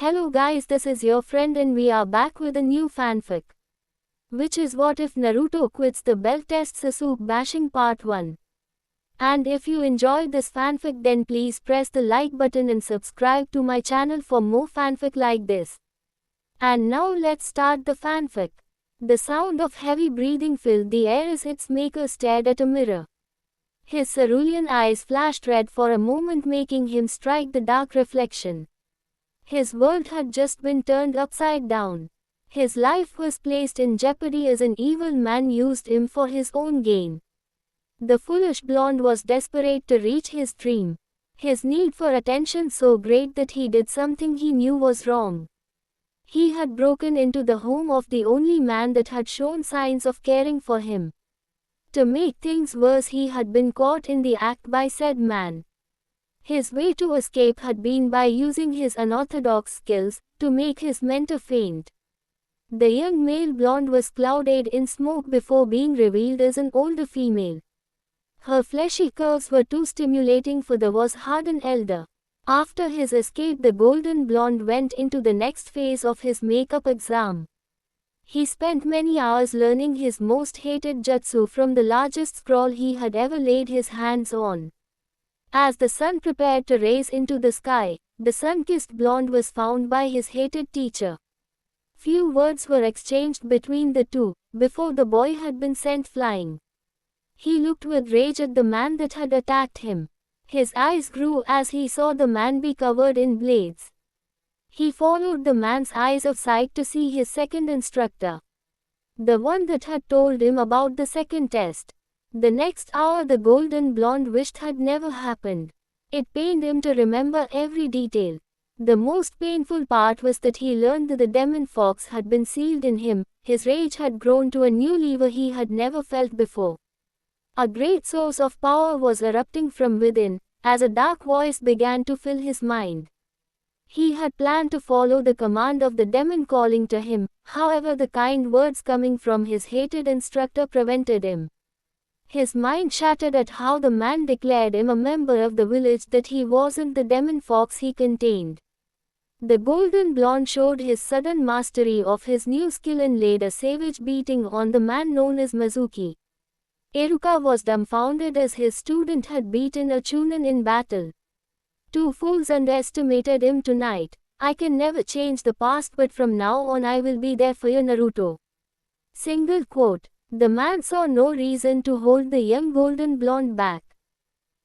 Hello guys, this is your friend and we are back with a new fanfic. Which is what if Naruto quits the belt test Sasuke bashing part 1. And if you enjoyed this fanfic then please press the like button and subscribe to my channel for more fanfic like this. And now let's start the fanfic. The sound of heavy breathing filled the air as its maker stared at a mirror. His cerulean eyes flashed red for a moment, making him strike the dark reflection. His world had just been turned upside down. His life was placed in jeopardy as an evil man used him for his own gain. The foolish blonde was desperate to reach his dream. His need for attention so great that he did something he knew was wrong. He had broken into the home of the only man that had shown signs of caring for him. To make things worse, he had been caught in the act by said man. His way to escape had been by using his unorthodox skills to make his mentor faint. The young male blonde was clouded in smoke before being revealed as an older female. Her fleshy curves were too stimulating for the was-hardened elder. After his escape, the golden blonde went into the next phase of his makeup exam. He spent many hours learning his most hated jutsu from the largest scroll he had ever laid his hands on. As the sun prepared to race into the sky, the sun-kissed blonde was found by his hated teacher. Few words were exchanged between the two, before the boy had been sent flying. He looked with rage at the man that had attacked him. His eyes grew as he saw the man be covered in blades. He followed the man's eyes of sight to see his second instructor. The one that had told him about the second test. The next hour the golden blonde wished had never happened. It pained him to remember every detail. The most painful part was that he learned that the demon fox had been sealed in him. His rage had grown to a new lever he had never felt before. A great source of power was erupting from within, as a dark voice began to fill his mind. He had planned to follow the command of the demon calling to him, however the kind words coming from his hated instructor prevented him. His mind shattered at how the man declared him a member of the village, that he wasn't the demon fox he contained. The golden blonde showed his sudden mastery of his new skill and laid a savage beating on the man known as Mizuki. Iruka was dumbfounded as his student had beaten a Chunin in battle. Two fools underestimated him tonight. I can never change the past, but from now on I will be there for you, Naruto. Single quote. The man saw no reason to hold the young golden blonde back.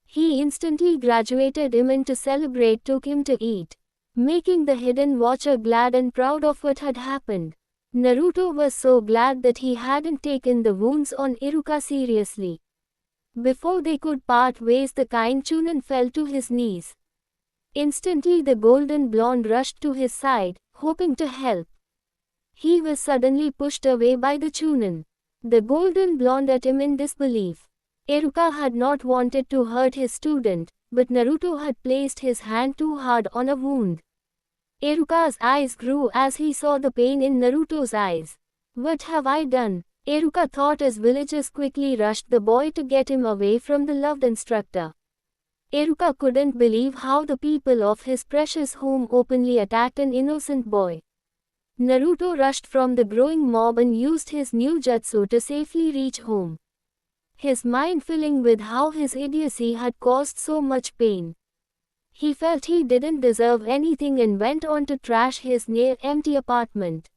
He instantly graduated him and to celebrate took him to eat, making the hidden watcher glad and proud of what had happened. Naruto was so glad that he hadn't taken the wounds on Iruka seriously. Before they could part ways, the kind Chunin fell to his knees. Instantly the golden blonde rushed to his side, hoping to help. He was suddenly pushed away by the Chunin. The golden blonde at him in disbelief. Iruka had not wanted to hurt his student, but Naruto had placed his hand too hard on a wound. Iruka's eyes grew as he saw the pain in Naruto's eyes. What have I done? Iruka thought as villagers quickly rushed the boy to get him away from the loved instructor. Iruka couldn't believe how the people of his precious home openly attacked an innocent boy. Naruto rushed from the growing mob and used his new jutsu to safely reach home. His mind filling with how his idiocy had caused so much pain. He felt he didn't deserve anything and went on to trash his near-empty apartment.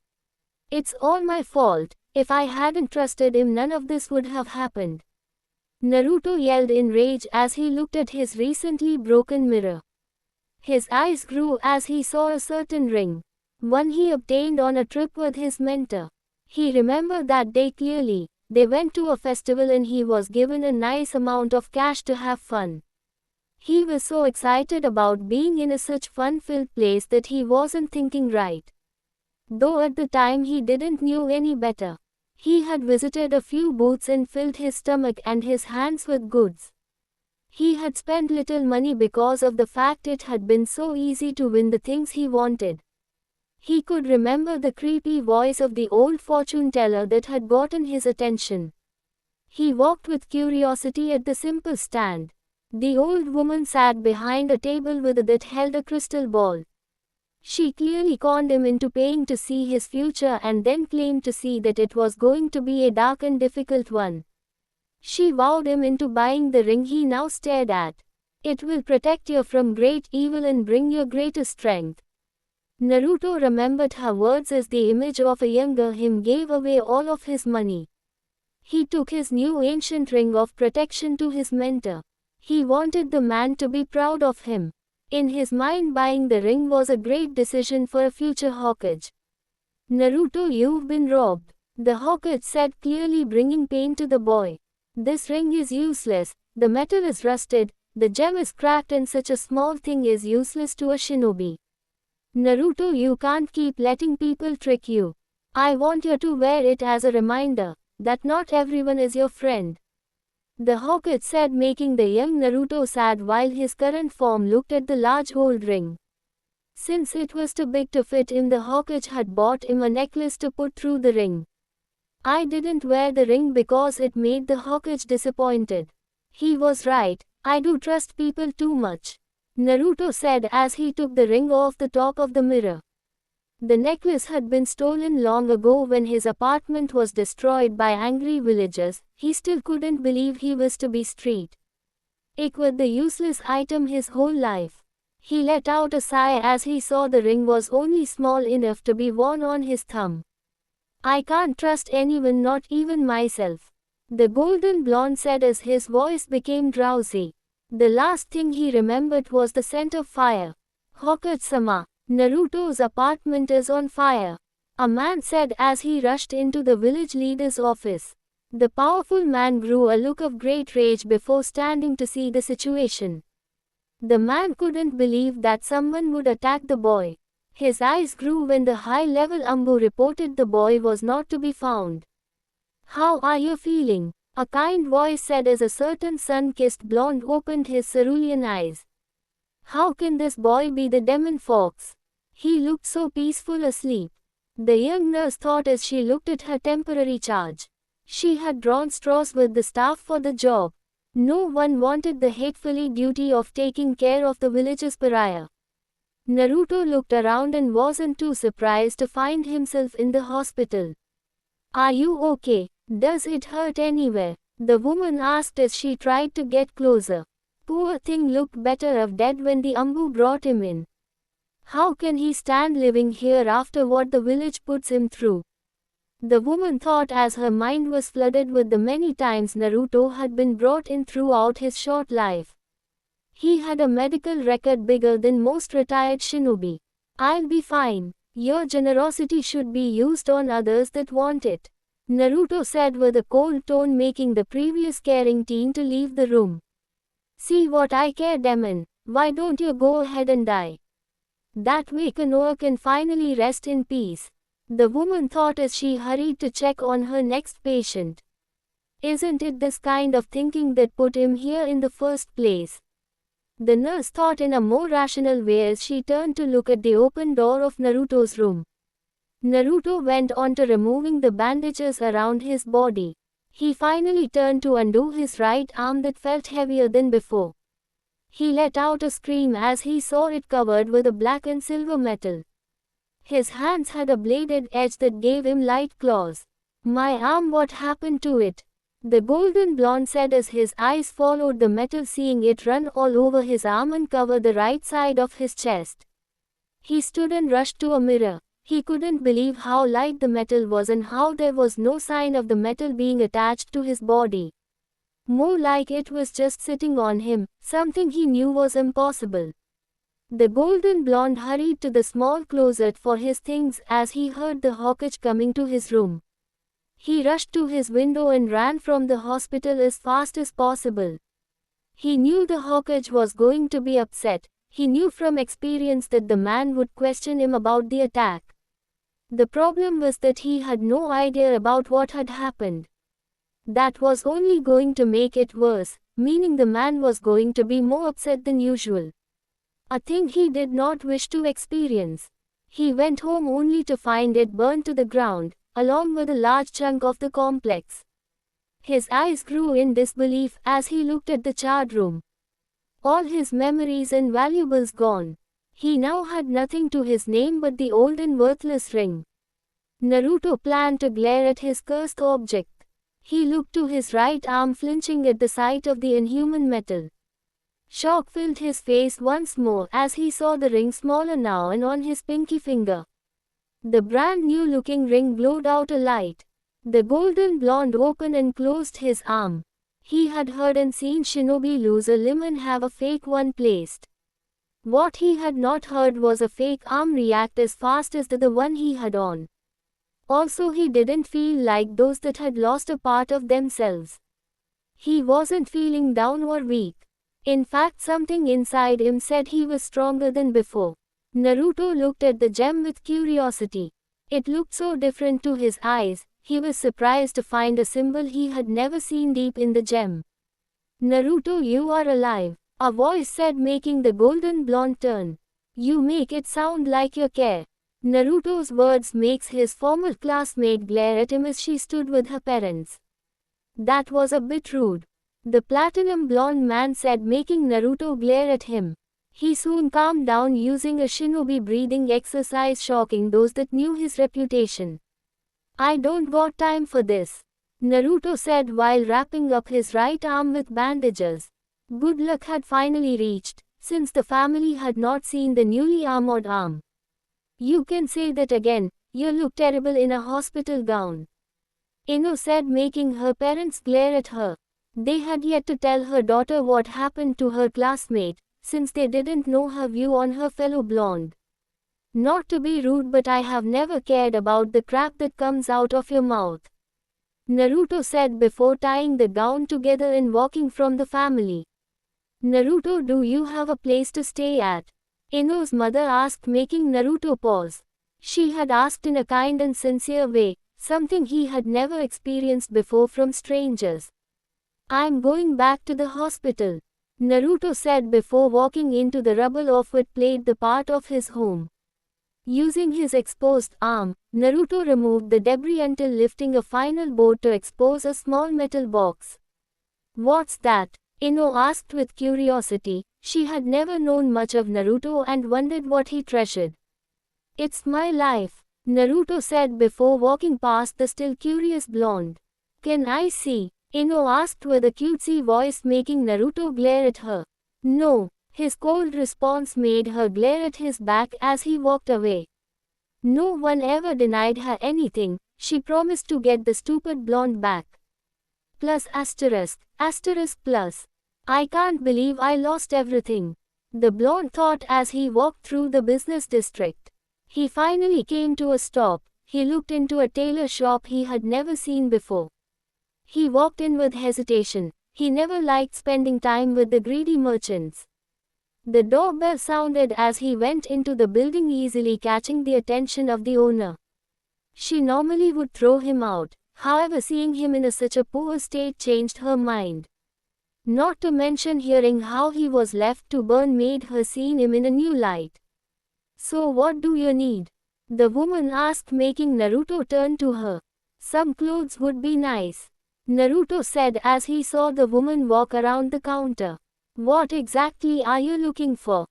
It's all my fault. If I hadn't trusted him, none of this would have happened. Naruto yelled in rage as he looked at his recently broken mirror. His eyes grew as he saw a certain ring. One he obtained on a trip with his mentor. He remembered that day clearly. They went to a festival and he was given a nice amount of cash to have fun. He was so excited about being in a such fun-filled place that he wasn't thinking right. Though at the time he didn't know any better. He had visited a few booths and filled his stomach and his hands with goods. He had spent little money because of the fact it had been so easy to win the things he wanted. He could remember the creepy voice of the old fortune teller that had gotten his attention. He walked with curiosity at the simple stand. The old woman sat behind a table with that held a crystal ball. She clearly conned him into paying to see his future and then claimed to see that it was going to be a dark and difficult one. She wowed him into buying the ring he now stared at. It will protect you from great evil and bring your greatest strength. Naruto remembered her words as the image of a younger him gave away all of his money. He took his new ancient ring of protection to his mentor. He wanted the man to be proud of him. In his mind, buying the ring was a great decision for a future Hokage. Naruto, you've been robbed, the Hokage said, clearly bringing pain to the boy. This ring is useless, the metal is rusted, the gem is cracked, and such a small thing is useless to a shinobi. Naruto, you can't keep letting people trick you. I want you to wear it as a reminder that not everyone is your friend. The Hokage said, making the young Naruto sad while his current form looked at the large gold ring. Since it was too big to fit him, the Hokage had bought him a necklace to put through the ring. I didn't wear the ring because it made the Hokage disappointed. He was right, I do trust people too much, Naruto said as he took the ring off the top of the mirror. The necklace had been stolen long ago when his apartment was destroyed by angry villagers. He still couldn't believe he was to be street with the useless item his whole life. He let out a sigh as he saw the ring was only small enough to be worn on his thumb. I can't trust anyone, not even myself, the golden blonde said as his voice became drowsy. The last thing he remembered was the scent of fire. Hokage-sama, Naruto's apartment is on fire, a man said as he rushed into the village leader's office. The powerful man grew a look of great rage before standing to see the situation. The man couldn't believe that someone would attack the boy. His eyes grew when the high-level Ambu reported the boy was not to be found. How are you feeling? A kind voice said as a certain sun-kissed blonde opened his cerulean eyes. How can this boy be the demon fox? He looked so peaceful asleep, the young nurse thought as she looked at her temporary charge. She had drawn straws with the staff for the job. No one wanted the hatefully duty of taking care of the village's pariah. Naruto looked around and wasn't too surprised to find himself in the hospital. Are you okay? Does it hurt anywhere? The woman asked as she tried to get closer. Poor thing looked better off dead when the Ambu brought him in. How can he stand living here after what the village puts him through? The woman thought as her mind was flooded with the many times Naruto had been brought in throughout his short life. He had a medical record bigger than most retired shinobi. I'll be fine. Your generosity should be used on others that want it, Naruto said with a cold tone, making the previous caring teen to leave the room. See what I care, demon. Why don't you go ahead and die? That way Konoha can finally rest in peace, the woman thought as she hurried to check on her next patient. Isn't it this kind of thinking that put him here in the first place? The nurse thought in a more rational way as she turned to look at the open door of Naruto's room. Naruto went on to removing the bandages around his body. He finally turned to undo his right arm that felt heavier than before. He let out a scream as he saw it covered with a black and silver metal. His hands had a bladed edge that gave him light claws. My arm, what happened to it? The golden blonde said as his eyes followed the metal, seeing it run all over his arm and cover the right side of his chest. He stood and rushed to a mirror. He couldn't believe how light the metal was and how there was no sign of the metal being attached to his body. More like it was just sitting on him, something he knew was impossible. The golden blonde hurried to the small closet for his things as he heard the Hokage coming to his room. He rushed to his window and ran from the hospital as fast as possible. He knew the Hokage was going to be upset. He knew from experience that the man would question him about the attack. The problem was that he had no idea about what had happened. That was only going to make it worse, meaning the man was going to be more upset than usual. A thing he did not wish to experience. He went home only to find it burned to the ground, along with a large chunk of the complex. His eyes grew in disbelief as he looked at the charred room. All his memories and valuables gone. He now had nothing to his name but the old and worthless ring. Naruto planned to glare at his cursed object. He looked to his right arm, flinching at the sight of the inhuman metal. Shock filled his face once more as he saw the ring smaller now and on his pinky finger. The brand new looking ring glowed out a light. The golden blonde opened and closed his arm. He had heard and seen shinobi lose a limb and have a fake one placed. What he had not heard was a fake arm react as fast as the one he had on. Also, he didn't feel like those that had lost a part of themselves. He wasn't feeling down or weak. In fact, something inside him said he was stronger than before. Naruto looked at the gem with curiosity. It looked so different to his eyes. He was surprised to find a symbol he had never seen deep in the gem. "Naruto, you are alive," a voice said, making the golden blonde turn. "You make it sound like you care." Naruto's words makes his former classmate glare at him as she stood with her parents. "That was a bit rude," the platinum blonde man said, making Naruto glare at him. He soon calmed down using a shinobi breathing exercise, shocking those that knew his reputation. "I don't got time for this," Naruto said while wrapping up his right arm with bandages. Good luck had finally reached, since the family had not seen the newly armored arm. "You can say that again, you look terrible in a hospital gown," Ino said, making her parents glare at her. They had yet to tell her daughter what happened to her classmate, since they didn't know her view on her fellow blonde. "Not to be rude, but I have never cared about the crap that comes out of your mouth," Naruto said before tying the gown together and walking from the family. "Naruto, do you have a place to stay at?" Ino's mother asked, making Naruto pause. She had asked in a kind and sincere way, something he had never experienced before from strangers. "I'm going back to the hospital," Naruto said before walking into the rubble of what played the part of his home. Using his exposed arm, Naruto removed the debris until lifting a final board to expose a small metal box. "What's that?" Ino asked with curiosity. She had never known much of Naruto and wondered what he treasured. "It's my life," Naruto said before walking past the still curious blonde. "Can I see?" Ino asked with a cutesy voice, making Naruto glare at her. "No." His cold response made her glare at his back as he walked away. No one ever denied her anything. She promised to get the stupid blonde back. Plus asterisk plus. "I can't believe I lost everything," the blonde thought as he walked through the business district. He finally came to a stop. He looked into a tailor shop he had never seen before. He walked in with hesitation. He never liked spending time with the greedy merchants. The doorbell sounded as he went into the building, easily catching the attention of the owner. She normally would throw him out. However, seeing him in such a poor state changed her mind. Not to mention hearing how he was left to burn made her see him in a new light. "So what do you need?" the woman asked, making Naruto turn to her. "Some clothes would be nice," Naruto said as he saw the woman walk around the counter. "What exactly are you looking for?"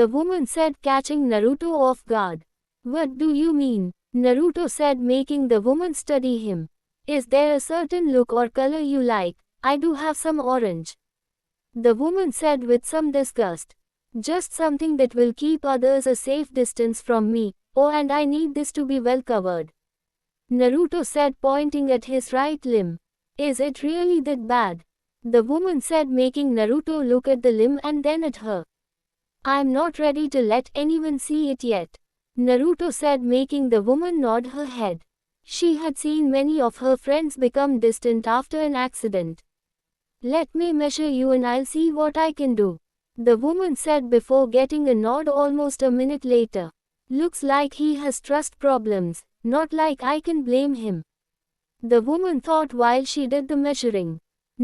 the woman said, catching Naruto off guard. "What do you mean?" Naruto said, making the woman study him. "Is there a certain look or color you like? I do have some orange," the woman said with some disgust. "Just something that will keep others a safe distance from me. Oh, and I need this to be well covered," Naruto said, pointing at his right limb. "Is it really that bad?" the woman said, making Naruto look at the limb and then at her. "I'm not ready to let anyone see it yet," Naruto said, making the woman nod her head. She had seen many of her friends become distant after an accident. "Let me measure you and I'll see what I can do," the woman said before getting a nod almost a minute later. "Looks like he has trust problems, not like I can blame him," the woman thought while she did the measuring.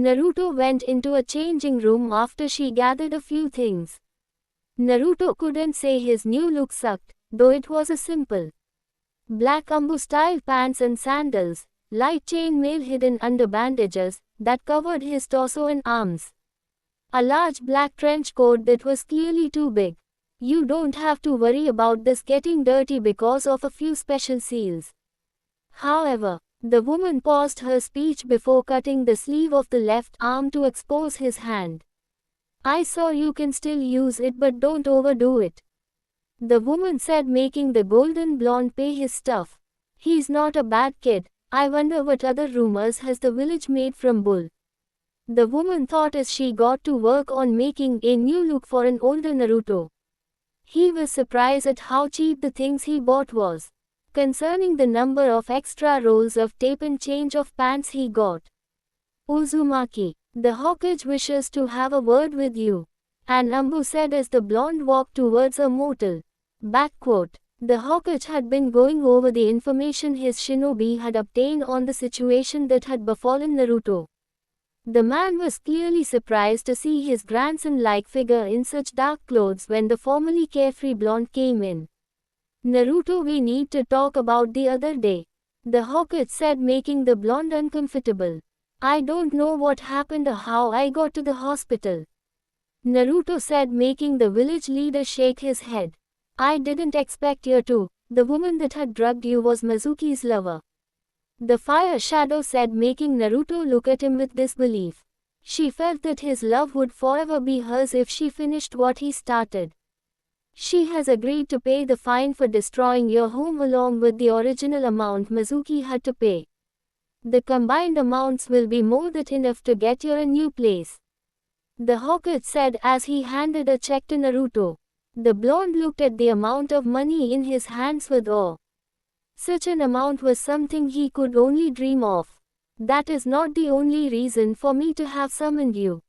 Naruto went into a changing room after she gathered a few things. Naruto couldn't say his new look sucked, though it was a simple black Ambu-style pants and sandals, light chainmail hidden under bandages that covered his torso and arms. A large black trench coat that was clearly too big. You don't have to worry about this getting dirty because of a few special seals. However, the woman paused her speech before cutting the sleeve of the left arm to expose his hand. I saw you can still use it, but don't overdo it. The woman said, making the golden blonde pay his stuff. He's not a bad kid. I wonder what other rumors has the village made from Bull. The woman thought as she got to work on making a new look for an older Naruto. He was surprised at how cheap the things he bought was. Concerning the number of extra rolls of tape and change of pants he got. Uzumaki, the Hokage wishes to have a word with you. And Ambu said as the blonde walked towards a motel. Backquote. The Hokage had been going over the information his shinobi had obtained on the situation that had befallen Naruto. The man was clearly surprised to see his grandson-like figure in such dark clothes when the formerly carefree blonde came in. Naruto, we need to talk about the other day. The Hokage said, making the blonde uncomfortable. I don't know what happened or how I got to the hospital. Naruto said, making the village leader shake his head. I didn't expect you to. The woman that had drugged you was Mizuki's lover. The fire shadow said, making Naruto look at him with disbelief. She felt that his love would forever be hers if she finished what he started. She has agreed to pay the fine for destroying your home along with the original amount Mizuki had to pay. The combined amounts will be more than enough to get you a new place. The Hokage said as he handed a check to Naruto. The blonde looked at the amount of money in his hands with awe. Such an amount was something he could only dream of. That is not the only reason for me to have summoned you.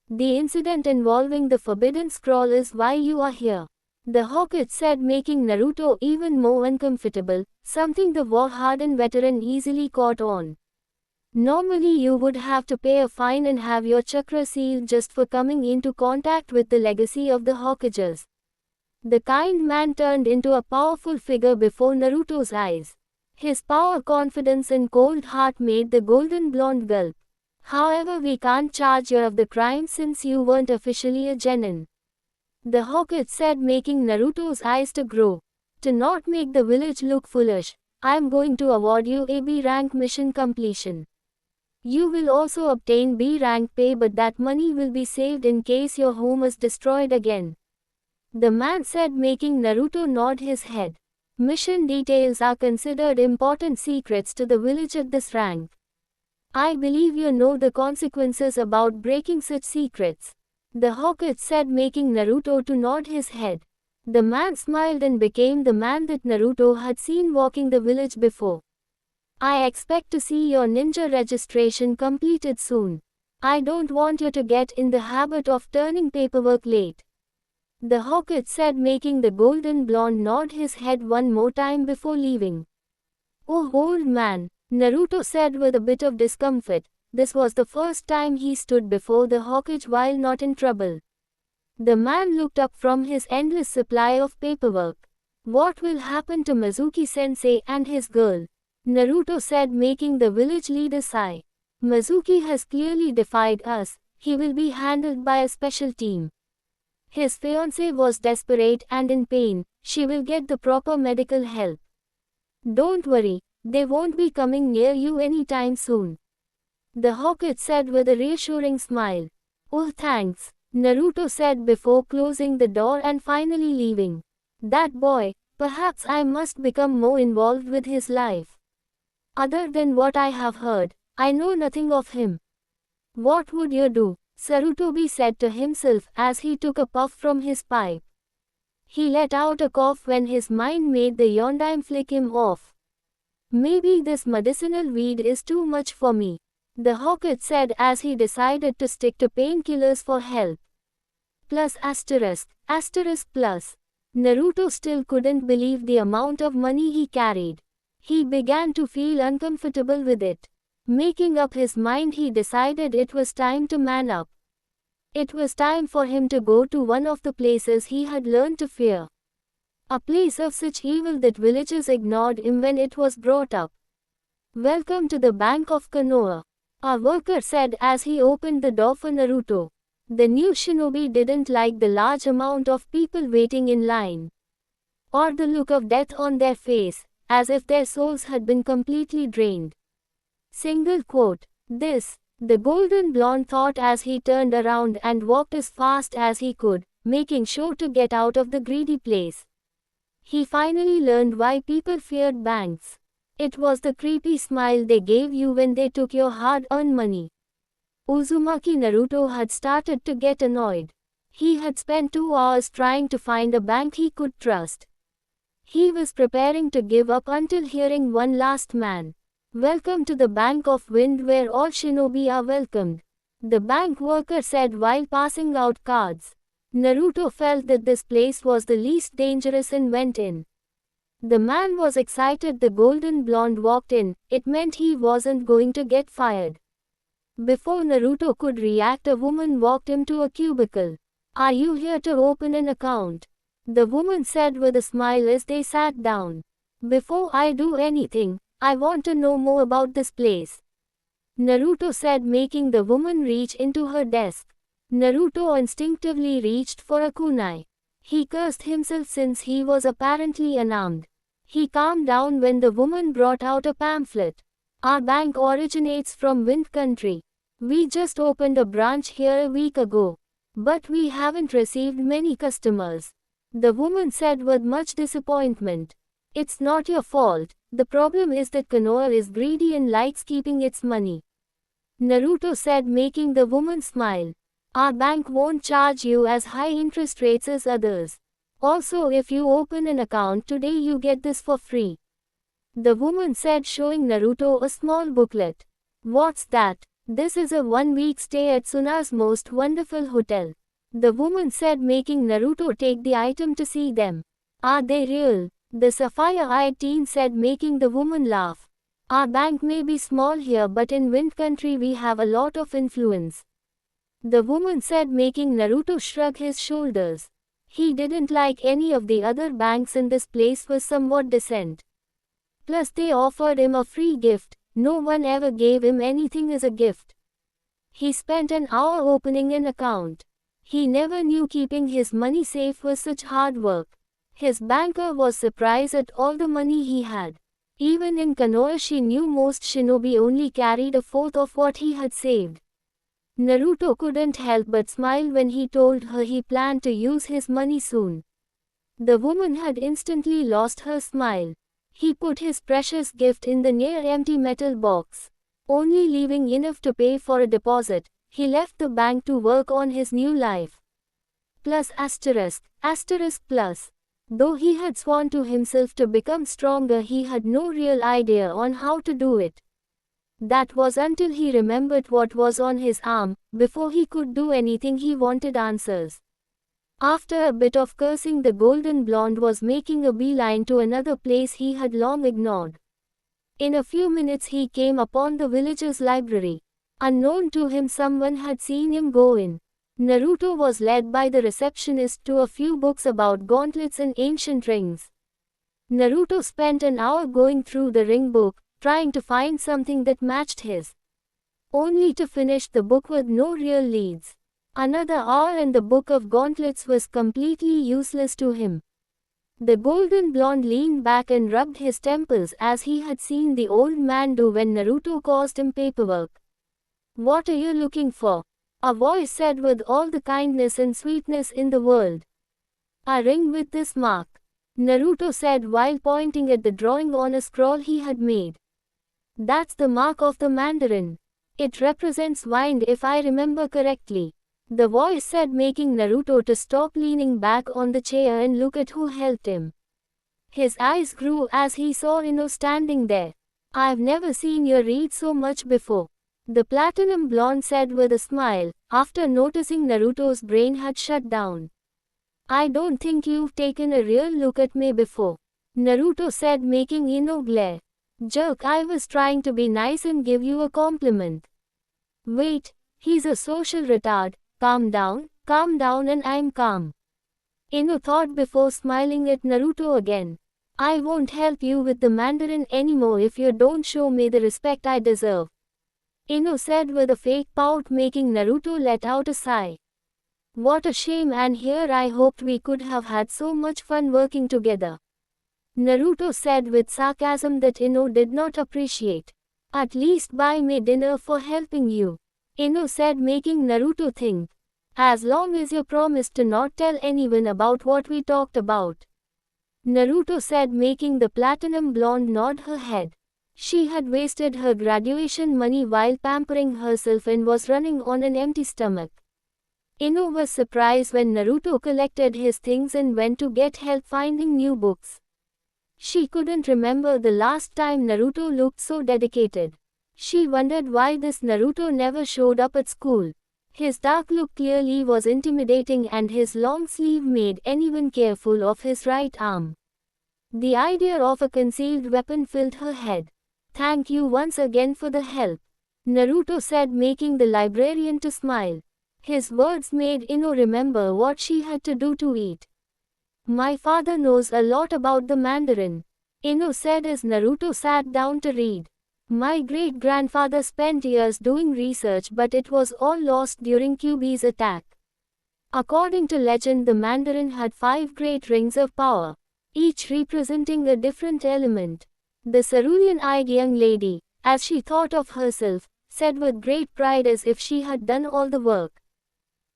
The incident involving the forbidden scroll is why you are here. The Hokage said, making Naruto even more uncomfortable, something the war-hardened veteran easily caught on. Normally you would have to pay a fine and have your chakra sealed just for coming into contact with the legacy of the Hokages. The kind man turned into a powerful figure before Naruto's eyes. His power, confidence and cold heart made the golden blonde gulp. However, we can't charge you of the crime since you weren't officially a genin. The Hokage said, making Naruto's eyes to grow. To not make the village look foolish, I am going to award you a B rank mission completion. You will also obtain B rank pay, but that money will be saved in case your home is destroyed again. The man said, making Naruto nod his head. Mission details are considered important secrets to the village at this rank. I believe you know the consequences about breaking such secrets. The Hokage said, making Naruto to nod his head. The man smiled and became the man that Naruto had seen walking the village before. I expect to see your ninja registration completed soon. I don't want you to get in the habit of turning paperwork late. The Hokage said, making the golden blonde nod his head one more time before leaving. Oh, old man, Naruto said with a bit of discomfort. This was the first time he stood before the Hokage while not in trouble. The man looked up from his endless supply of paperwork. What will happen to Mizuki-sensei and his girl? Naruto said, making the village leader sigh. Mizuki has clearly defied us. He will be handled by a special team. His fiancée was desperate and in pain. She will get the proper medical help. Don't worry, they won't be coming near you anytime soon. The Hokage said with a reassuring smile. Oh, thanks, Naruto said before closing the door and finally leaving. That boy, perhaps I must become more involved with his life. Other than what I have heard, I know nothing of him. What would you do? Sarutobi said to himself as he took a puff from his pipe. He let out a cough when his mind made the Yondaime flick him off. Maybe this medicinal weed is too much for me, the Hokage said as he decided to stick to painkillers for help. Plus asterisk plus. Naruto still couldn't believe the amount of money he carried. He began to feel uncomfortable with it. Making up his mind, he decided it was time to man up. It was time for him to go to one of the places he had learned to fear. A place of such evil that villagers ignored him when it was brought up. Welcome to the Bank of Konoha, a worker said as he opened the door for Naruto. The new shinobi didn't like the large amount of people waiting in line, or the look of death on their face, as if their souls had been completely drained. Single quote. This, the golden blonde thought as he turned around and walked as fast as he could, making sure to get out of the greedy place. He finally learned why people feared banks. It was the creepy smile they gave you when they took your hard-earned money. Uzumaki Naruto had started to get annoyed. He had spent 2 hours trying to find a bank he could trust. He was preparing to give up until hearing one last man. "Welcome to the Bank of Wind where all shinobi are welcomed," the bank worker said while passing out cards. Naruto felt that this place was the least dangerous and went in. The man was excited. The golden blonde walked in. It meant he wasn't going to get fired. Before Naruto could react, a woman walked him to a cubicle. "Are you here to open an account?" the woman said with a smile as they sat down. "Before I do anything, I want to know more about this place," Naruto said, making the woman reach into her desk. Naruto instinctively reached for a kunai. He cursed himself since he was apparently unarmed. He calmed down when the woman brought out a pamphlet. "Our bank originates from Wind Country. We just opened a branch here a week ago, but we haven't received many customers," the woman said with much disappointment. "It's not your fault. The problem is that Konoha is greedy and likes keeping its money," Naruto said, making the woman smile. "Our bank won't charge you as high interest rates as others. Also, if you open an account today, you get this for free," the woman said, showing Naruto a small booklet. "What's that?" "This is a 1-week stay at Suna's most wonderful hotel," the woman said, making Naruto take the item to see them. "Are they real?" the sapphire-eyed teen said, making the woman laugh. "Our bank may be small here, but in Wind Country we have a lot of influence," the woman said, making Naruto shrug his shoulders. He didn't like any of the other banks, and this place was somewhat decent. Plus they offered him a free gift. No one ever gave him anything as a gift. He spent an hour opening an account. He never knew keeping his money safe was such hard work. His banker was surprised at all the money he had. Even in Konoha, she knew most shinobi only carried a fourth of what he had saved. Naruto couldn't help but smile when he told her he planned to use his money soon. The woman had instantly lost her smile. He put his precious gift in the near-empty metal box. Only leaving enough to pay for a deposit, he left the bank to work on his new life. Plus asterisk plus. Though he had sworn to himself to become stronger, he had no real idea on how to do it. That was until he remembered what was on his arm. Before he could do anything, he wanted answers. After a bit of cursing, the golden blonde was making a beeline to another place he had long ignored. In a few minutes he came upon the village's library. Unknown to him, someone had seen him go in. Naruto was led by the receptionist to a few books about gauntlets and ancient rings. Naruto spent an hour going through the ring book, trying to find something that matched his, only to finish the book with no real leads. Another hour and the book of gauntlets was completely useless to him. The golden blonde leaned back and rubbed his temples as he had seen the old man do when Naruto caused him paperwork. "What are you looking for?" a voice said with all the kindness and sweetness in the world. "A ring with this mark," Naruto said while pointing at the drawing on a scroll he had made. "That's the mark of the Mandarin. It represents wind if I remember correctly," the voice said, making Naruto to stop leaning back on the chair and look at who helped him. His eyes grew as he saw Ino standing there. "I've never seen you read so much before," the platinum blonde said with a smile, after noticing Naruto's brain had shut down. "I don't think you've taken a real look at me before," Naruto said, making Ino glare. "Jerk, I was trying to be nice and give you a compliment." "Wait, he's a social retard. Calm down and I'm calm," Ino thought before smiling at Naruto again. "I won't help you with the Mandarin anymore if you don't show me the respect I deserve," Ino said with a fake pout, making Naruto let out a sigh. What a shame, and here I hoped we could have had so much fun working together. Naruto said with sarcasm that Ino did not appreciate. At least buy me dinner for helping you. Ino said, making Naruto think. As long as you promise to not tell anyone about what we talked about. Naruto said, making the platinum blonde nod her head. She had wasted her graduation money while pampering herself and was running on an empty stomach. Ino was surprised when Naruto collected his things and went to get help finding new books. She couldn't remember the last time Naruto looked so dedicated. She wondered why this Naruto never showed up at school. His dark look clearly was intimidating, and his long sleeve made anyone careful of his right arm. The idea of a concealed weapon filled her head. Thank you once again for the help, Naruto said, making the librarian to smile. His words made Ino remember what she had to do to eat. My father knows a lot about the Mandarin, Ino said as Naruto sat down to read. My great-grandfather spent years doing research, but it was all lost during Kyuubi's attack. According to legend, the Mandarin had 5 great rings of power, each representing a different element. The cerulean-eyed young lady, as she thought of herself, said with great pride as if she had done all the work.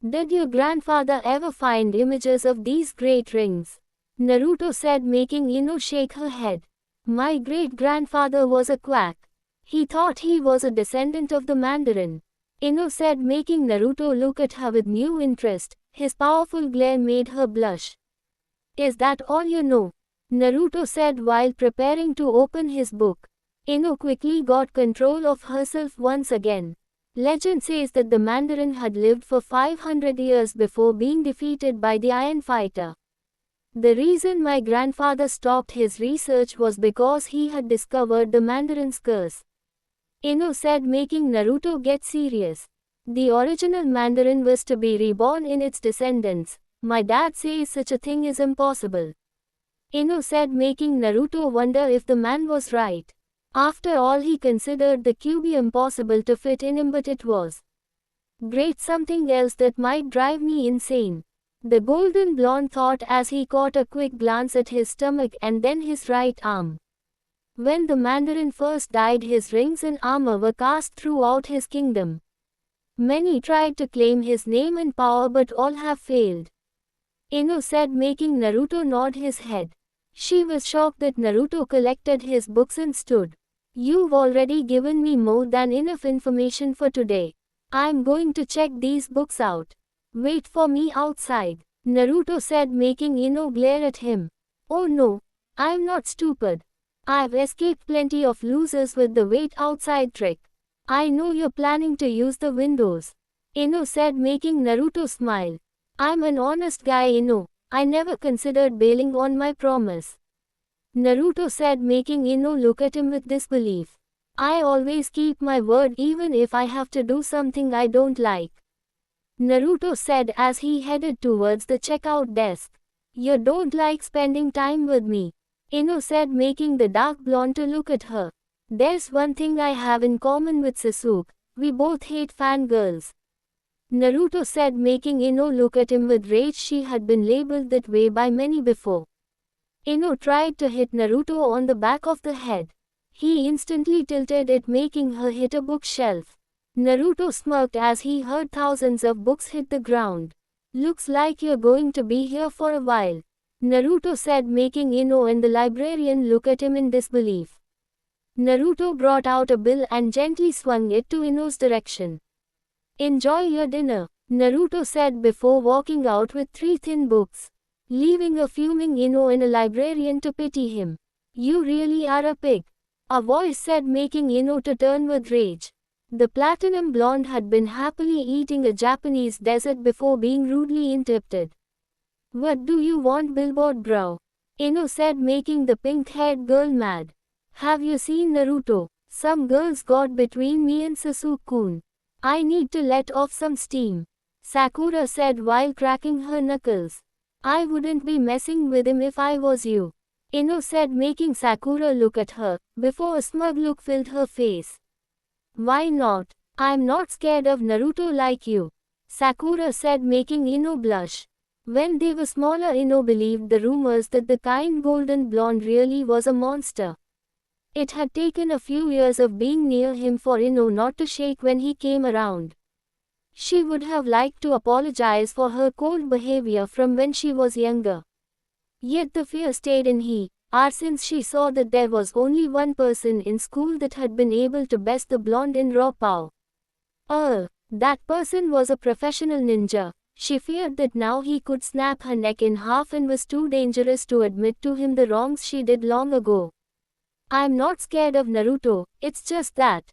Did your grandfather ever find images of these great rings? Naruto said, making Ino shake her head. My great-grandfather was a quack. He thought he was a descendant of the Mandarin, Ino said, making Naruto look at her with new interest. His powerful glare made her blush. Is that all you know? Naruto said while preparing to open his book. Ino quickly got control of herself once again. Legend says that the Mandarin had lived for 500 years before being defeated by the Iron Fighter. The reason my grandfather stopped his research was because he had discovered the Mandarin's curse, Ino said, making Naruto get serious. The original Mandarin was to be reborn in its descendants. My dad says such a thing is impossible, Ino said, making Naruto wonder if the man was right. After all, he considered the Kyuubi impossible to fit in him, but it was great, something else that might drive me insane, the golden blonde thought as he caught a quick glance at his stomach and then his right arm. When the Mandarin first died, his rings and armor were cast throughout his kingdom. Many tried to claim his name and power, but all have failed, Ino said, making Naruto nod his head. She was shocked that Naruto collected his books and stood. You've already given me more than enough information for today. I'm going to check these books out. Wait for me outside, Naruto said, making Ino glare at him. Oh no, I'm not stupid. I've escaped plenty of losers with the wait outside trick. I know you're planning to use the windows, Ino said, making Naruto smile. I'm an honest guy, Ino. I never considered bailing on my promise, Naruto said, making Ino look at him with disbelief. I always keep my word even if I have to do something I don't like, Naruto said as he headed towards the checkout desk. You don't like spending time with me, Ino said, making the dark blonde to look at her. There's one thing I have in common with Sasuke. We both hate fangirls, Naruto said, making Ino look at him with rage. She had been labeled that way by many before. Ino tried to hit Naruto on the back of the head. He instantly tilted it, making her hit a bookshelf. Naruto smirked as he heard thousands of books hit the ground. Looks like you're going to be here for a while, Naruto said, making Ino and the librarian look at him in disbelief. Naruto brought out a bill and gently swung it to Ino's direction. Enjoy your dinner, Naruto said before walking out with 3 thin books, leaving a fuming Ino and a librarian to pity him. You really are a pig, a voice said, making Ino to turn with rage. The platinum blonde had been happily eating a Japanese dessert before being rudely interrupted. What do you want, billboard bro? Ino said, making the pink-haired girl mad. Have you seen Naruto? Some girls got between me and Sasuke-kun. I need to let off some steam, Sakura said while cracking her knuckles. I wouldn't be messing with him if I was you, Ino said, making Sakura look at her, before a smug look filled her face. Why not? I'm not scared of Naruto like you, Sakura said, making Ino blush. When they were smaller, Ino believed the rumors that the kind golden blonde really was a monster. It had taken a few years of being near him for Ino not to shake when he came around. She would have liked to apologize for her cold behavior from when she was younger. Yet the fear stayed in her since she saw that there was only one person in school that had been able to best the blonde in raw power. That person was a professional ninja. She feared that now he could snap her neck in half and was too dangerous to admit to him the wrongs she did long ago. "I'm not scared of Naruto, it's just that.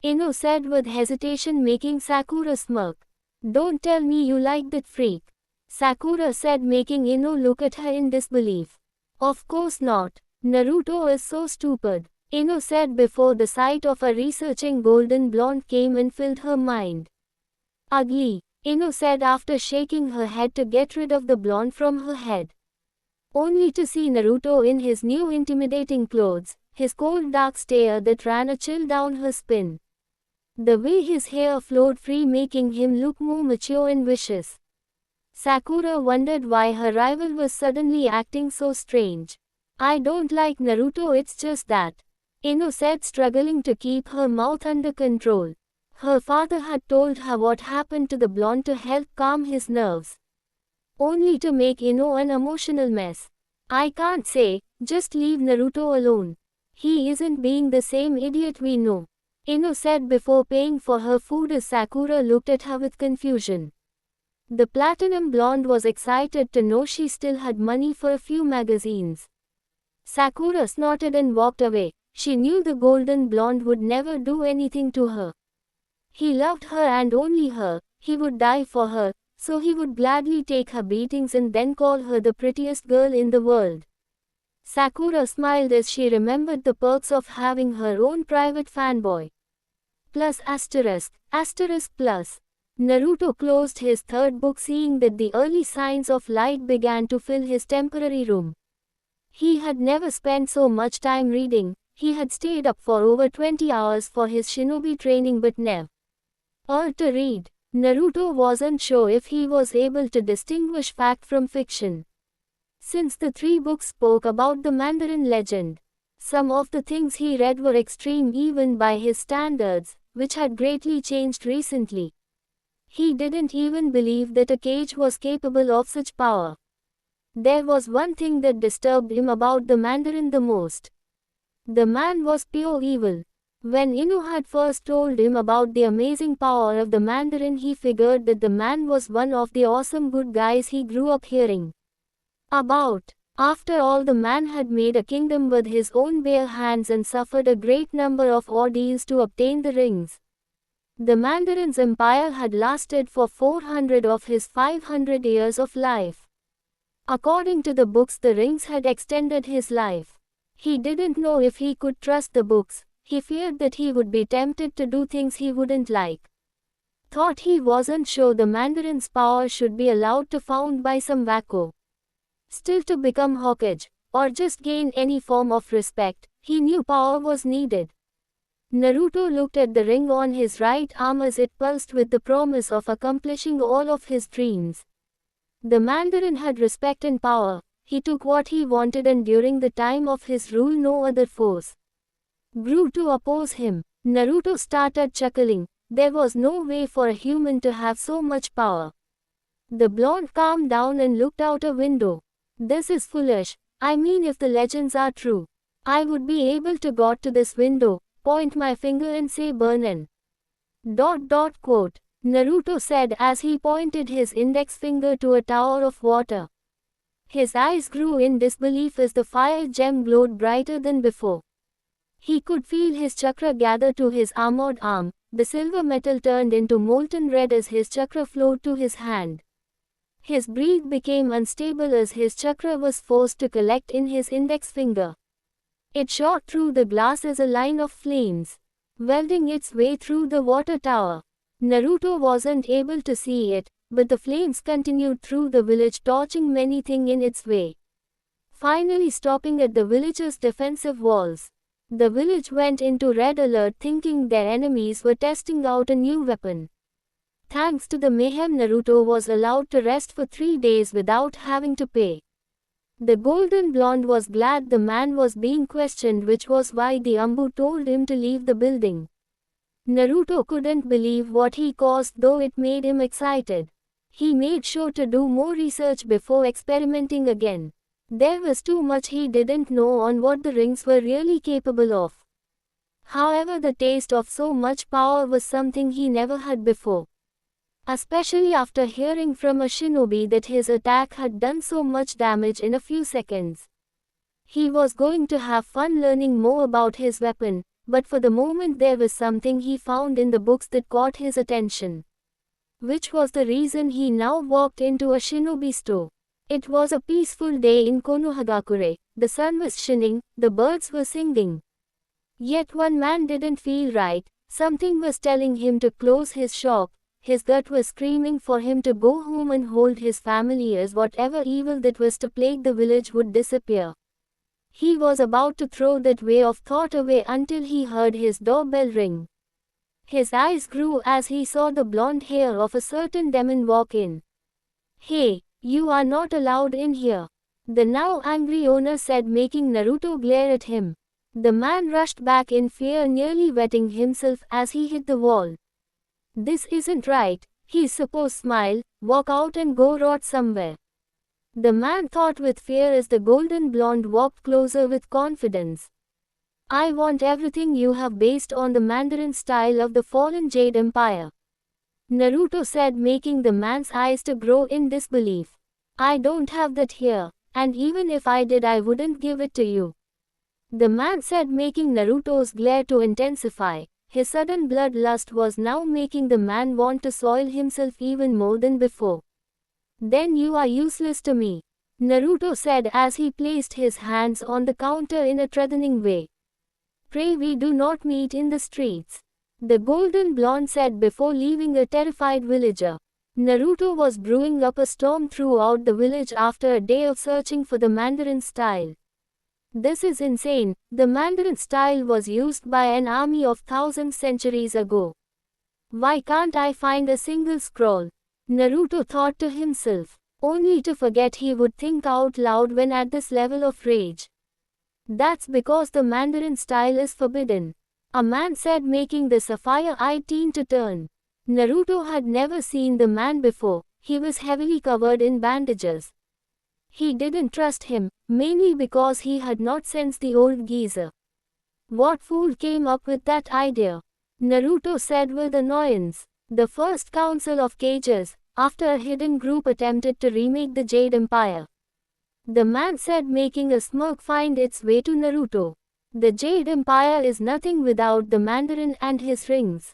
Ino said with hesitation, making Sakura smirk. "Don't tell me you like that freak," Sakura said, making Ino look at her in disbelief. "Of course not. Naruto is so stupid," Ino said before the sight of a researching golden blonde came and filled her mind. "Ugly," Ino said after shaking her head to get rid of the blonde from her head. Only to see Naruto in his new intimidating clothes, his cold dark stare that ran a chill down her spine. The way his hair flowed free, making him look more mature and vicious. Sakura wondered why her rival was suddenly acting so strange. "I don't like Naruto, it's just that," Ino said, struggling to keep her mouth under control. Her father had told her what happened to the blonde to help calm his nerves. Only to make Ino an emotional mess. "I can't say, just leave Naruto alone. He isn't being the same idiot we know," Ino said before paying for her food as Sakura looked at her with confusion. The platinum blonde was excited to know she still had money for a few magazines. Sakura snorted and walked away. She knew the golden blonde would never do anything to her. He loved her and only her, he would die for her, so he would gladly take her beatings and then call her the prettiest girl in the world. Sakura smiled as she remembered the perks of having her own private fanboy. Plus asterisk plus. Naruto closed his third book, seeing that the early signs of light began to fill his temporary room. He had never spent so much time reading. He had stayed up for over 20 hours for his shinobi training but never to read. Naruto wasn't sure if he was able to distinguish fact from fiction. Since the 3 books spoke about the Mandarin legend, some of the things he read were extreme even by his standards, which had greatly changed recently. He didn't even believe that a cage was capable of such power. There was one thing that disturbed him about the Mandarin the most. The man was pure evil. When Ino had first told him about the amazing power of the Mandarin, he figured that the man was one of the awesome good guys he grew up hearing about. After all, the man had made a kingdom with his own bare hands and suffered a great number of ordeals to obtain the rings. The Mandarin's empire had lasted for 400 of his 500 years of life. According to the books, the rings had extended his life. He didn't know if he could trust the books. He feared that he would be tempted to do things he wouldn't like. Thought he wasn't sure the Mandarin's power should be allowed to found by some wacko. Still, to become Hokage, or just gain any form of respect, he knew power was needed. Naruto looked at the ring on his right arm as it pulsed with the promise of accomplishing all of his dreams. The Mandarin had respect and power. He took what he wanted, and during the time of his rule no other force grew to oppose him. Naruto started chuckling. There was no way for a human to have so much power. The blonde calmed down and looked out a window. "This is foolish. I mean, if the legends are true, I would be able to go to this window, point my finger and say burn. Naruto said as he pointed his index finger to a tower of water. His eyes grew in disbelief as the fire gem glowed brighter than before. He could feel his chakra gather to his armored arm. The silver metal turned into molten red as his chakra flowed to his hand. His breath became unstable as his chakra was forced to collect in his index finger. It shot through the glass as a line of flames, welding its way through the water tower. Naruto wasn't able to see it, but the flames continued through the village, torching many things in its way, finally stopping at the village's defensive walls. The village went into red alert, thinking their enemies were testing out a new weapon. Thanks to the mayhem, Naruto was allowed to rest for 3 days without having to pay. The golden blonde was glad the man was being questioned, which was why the Ambu told him to leave the building. Naruto couldn't believe what he caused, though it made him excited. He made sure to do more research before experimenting again. There was too much he didn't know on what the rings were really capable of. However, the taste of so much power was something he never had before. Especially after hearing from a shinobi that his attack had done so much damage in a few seconds. He was going to have fun learning more about his weapon, but for the moment there was something he found in the books that caught his attention. Which was the reason he now walked into a shinobi store. It was a peaceful day in Konohagakure. The sun was shining, the birds were singing. Yet one man didn't feel right. Something was telling him to close his shop. His gut was screaming for him to go home and hold his family, as whatever evil that was to plague the village would disappear. He was about to throw that way of thought away until he heard his doorbell ring. His eyes grew as he saw the blonde hair of a certain demon walk in. "Hey, you are not allowed in here," the now angry owner said, making Naruto glare at him. The man rushed back in fear, nearly wetting himself as he hit the wall. "This isn't right," he's supposed to smile, "walk out and go rot somewhere," the man thought with fear as the golden blonde walked closer with confidence. "I want everything you have based on the Mandarin style of the fallen Jade Empire," Naruto said, making the man's eyes to grow in disbelief. "I don't have that here, and even if I did I wouldn't give it to you," the man said, making Naruto's glare to intensify. His sudden bloodlust was now making the man want to soil himself even more than before. "Then you are useless to me," Naruto said as he placed his hands on the counter in a threatening way. "Pray we do not meet in the streets," the golden blonde said before leaving a terrified villager. Naruto was brewing up a storm throughout the village after a day of searching for the Mandarin style. This is insane. The Mandarin style was used by an army of thousands centuries ago. Why can't I find a single scroll? Naruto thought to himself, only to forget he would think out loud when at this level of rage. "That's because the Mandarin style is forbidden," a man said, making the sapphire-eyed teen to turn. Naruto had never seen the man before. He was heavily covered in bandages. He didn't trust him, mainly because he had not sensed the old geezer. "What fool came up with that idea?" Naruto said with annoyance. "The first council of cages, after a hidden group attempted to remake the Jade Empire," the man said, making a smirk find its way to Naruto. "The Jade Empire is nothing without the Mandarin and his rings,"